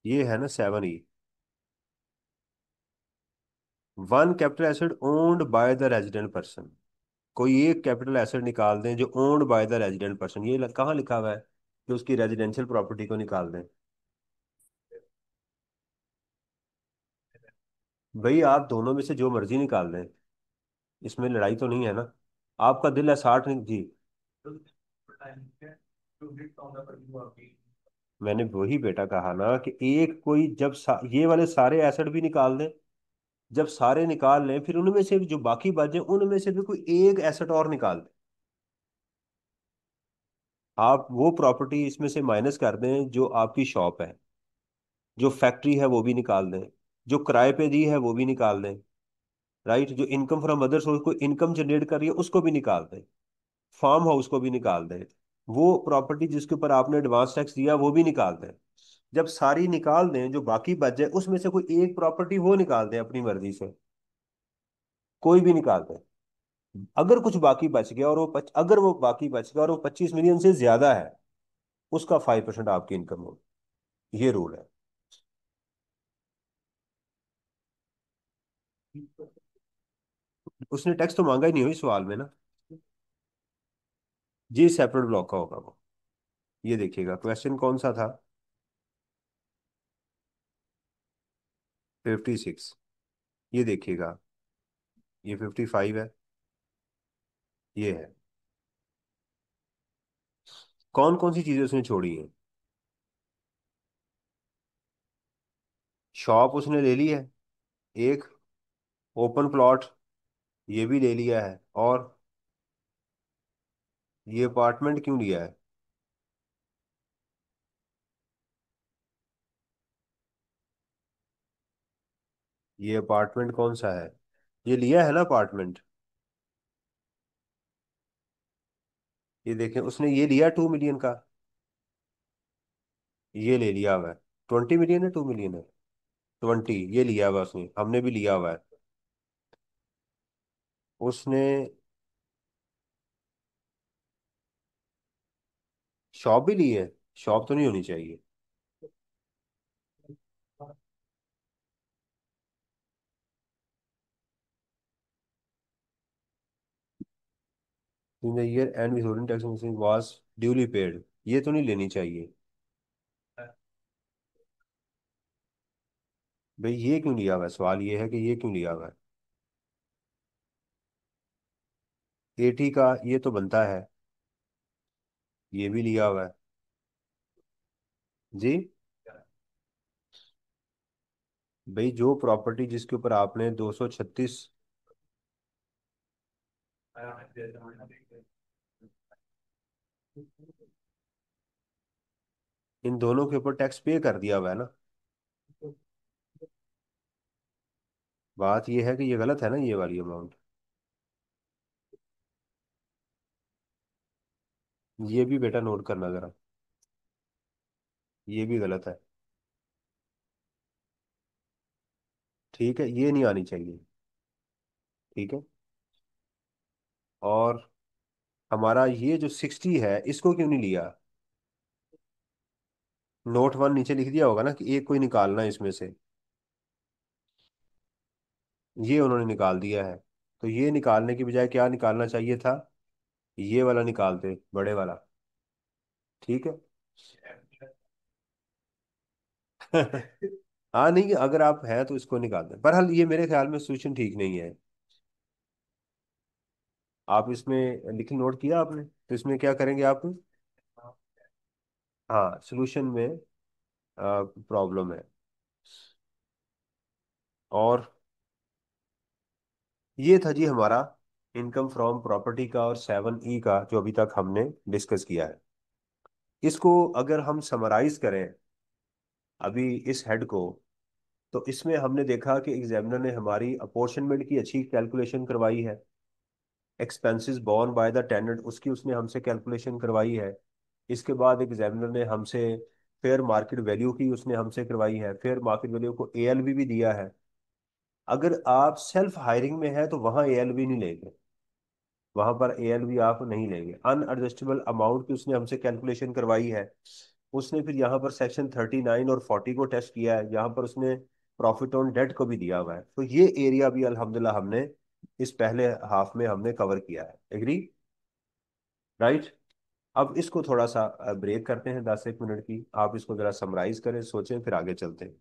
ये है ना 7E। One capital asset owned by the resident person, कोई एक कैपिटल एसेट निकाल दें जो owned by the resident person, ये कहाँ लिखा हुआ है कि उसकी रेजिडेंशियल प्रॉपर्टी को निकाल दें? भाई आप दोनों में से जो मर्जी निकाल दें, इसमें लड़ाई तो नहीं है ना। आपका दिल है 60 जी। मैंने वही बेटा कहा ना कि एक कोई जब ये वाले सारे एसेट भी निकाल दें, जब सारे निकाल लें फिर उनमें से भी जो बाकी बचे उनमें से भी कोई एक एसेट और निकाल दें। आप वो प्रॉपर्टी इसमें से माइनस कर दें जो आपकी शॉप है, जो फैक्ट्री है वो भी निकाल दें, जो किराए पे दी है वो भी निकाल दें। राइट, जो इनकम फ्रॉम अदर सोर्स को इनकम जनरेट कर रही है उसको भी निकाल दें, फार्म हाउस को भी निकाल दें, वो प्रॉपर्टी जिसके ऊपर आपने एडवांस टैक्स दिया वो भी निकाल दें। जब सारी निकाल दें, जो बाकी बच जाए उसमें से कोई एक प्रॉपर्टी वो निकाल दें अपनी मर्जी से, कोई भी निकाल दें। अगर कुछ बाकी बच गया और अगर वो बाकी बच गया और वो 25 मिलियन से ज्यादा है, उसका 5% आपकी इनकम होगी, ये रूल है। उसने टैक्स तो मांगा ही नहीं हुई सवाल में ना। जी सेपरेट ब्लॉक का होगा वो। ये देखिएगा क्वेश्चन कौन सा था? 56। ये देखिएगा, ये 55 है, ये है। कौन कौन सी चीजें उसने छोड़ी हैं? शॉप उसने ले ली है एक, ओपन प्लॉट ये भी ले लिया है, और ये अपार्टमेंट क्यों लिया है? ये अपार्टमेंट कौन सा है? ये लिया है ना अपार्टमेंट? ये देखें, उसने ये लिया 2 मिलियन का। ये ले लिया हुआ है। 20 मिलियन है, 2 मिलियन है? 20 ये लिया हुआ है उसने, हमने भी लिया हुआ है। उसने शॉप भी ली है। शॉप तो नहीं होनी चाहिए। In the year end withholding tax was duly paid, ये तो नहीं लेनी चाहिए। भाई ये क्यों लिया हुआ है? सवाल ये है कि ये क्यों लिया हुआ है। 80 का ये तो बनता है। ये भी लिया हुआ है। जी। भाई जो प्रॉपर्टी जिसके ऊपर आपने 236, इन दोनों के ऊपर टैक्स पे कर दिया हुआ है ना। बात ये है कि ये गलत है ना, ये वाली अमाउंट। ये भी बेटा नोट करना जरा। ये भी गलत है। ठीक है, ये नहीं आनी चाहिए। ठीक है। और हमारा ये जो 60 है, इसको क्यों नहीं लिया? नोट 1 नीचे लिख दिया होगा ना कि एक कोई निकालना है इसमें से। ये उन्होंने निकाल दिया है। तो ये निकालने की बजाय क्या निकालना चाहिए था? ये वाला निकालते, बड़े वाला। ठीक है। हाँ नहीं, अगर आप हैं तो इसको निकाल दें। बहरहाल ये मेरे ख्याल में सोल्यूशन ठीक नहीं है। आप इसमें लिखिए, नोट किया आपने? तो इसमें क्या करेंगे आप? हाँ, सोल्यूशन में प्रॉब्लम है। और ये था जी हमारा इनकम फ्रॉम प्रॉपर्टी का और 7E का जो अभी तक हमने डिस्कस किया है। इसको अगर हम समराइज करें अभी इस हेड को, तो इसमें हमने देखा कि एग्जामिनर ने हमारी अपॉर्शनमेंट की अच्छी कैलकुलेशन करवाई है। Expenses borne by the tenant उसकी उसने हमसे कैलकुलेशन करवाई है। इसके बाद एग्जामिनर ने हमसे फेयर मार्केट वैल्यू की उसने हमसे करवाई है। फेयर मार्केट वैल्यू को एएलवी भी दिया है। अगर आप सेल्फ हायरिंग में है तो वहां एएलवी नहीं लेंगे। वहां पर एएलवी आप नहीं लेंगे। अनएडजस्टेबल अमाउंट की उसने हमसे कैलकुलेशन करवाई है। उसने फिर यहाँ पर सेक्शन 39 और 40 को टेस्ट किया है। यहाँ पर उसने प्रॉफिट ऑन डेट को भी दिया हुआ है। तो ये एरिया भी अल्हम्दुलिल्लाह हमने इस पहले हाफ में हमने कवर किया है। एग्री? राइट। अब इसको थोड़ा सा ब्रेक करते हैं 10 एक मिनट की। आप इसको जरा समराइज करें, सोचें, फिर आगे चलते हैं।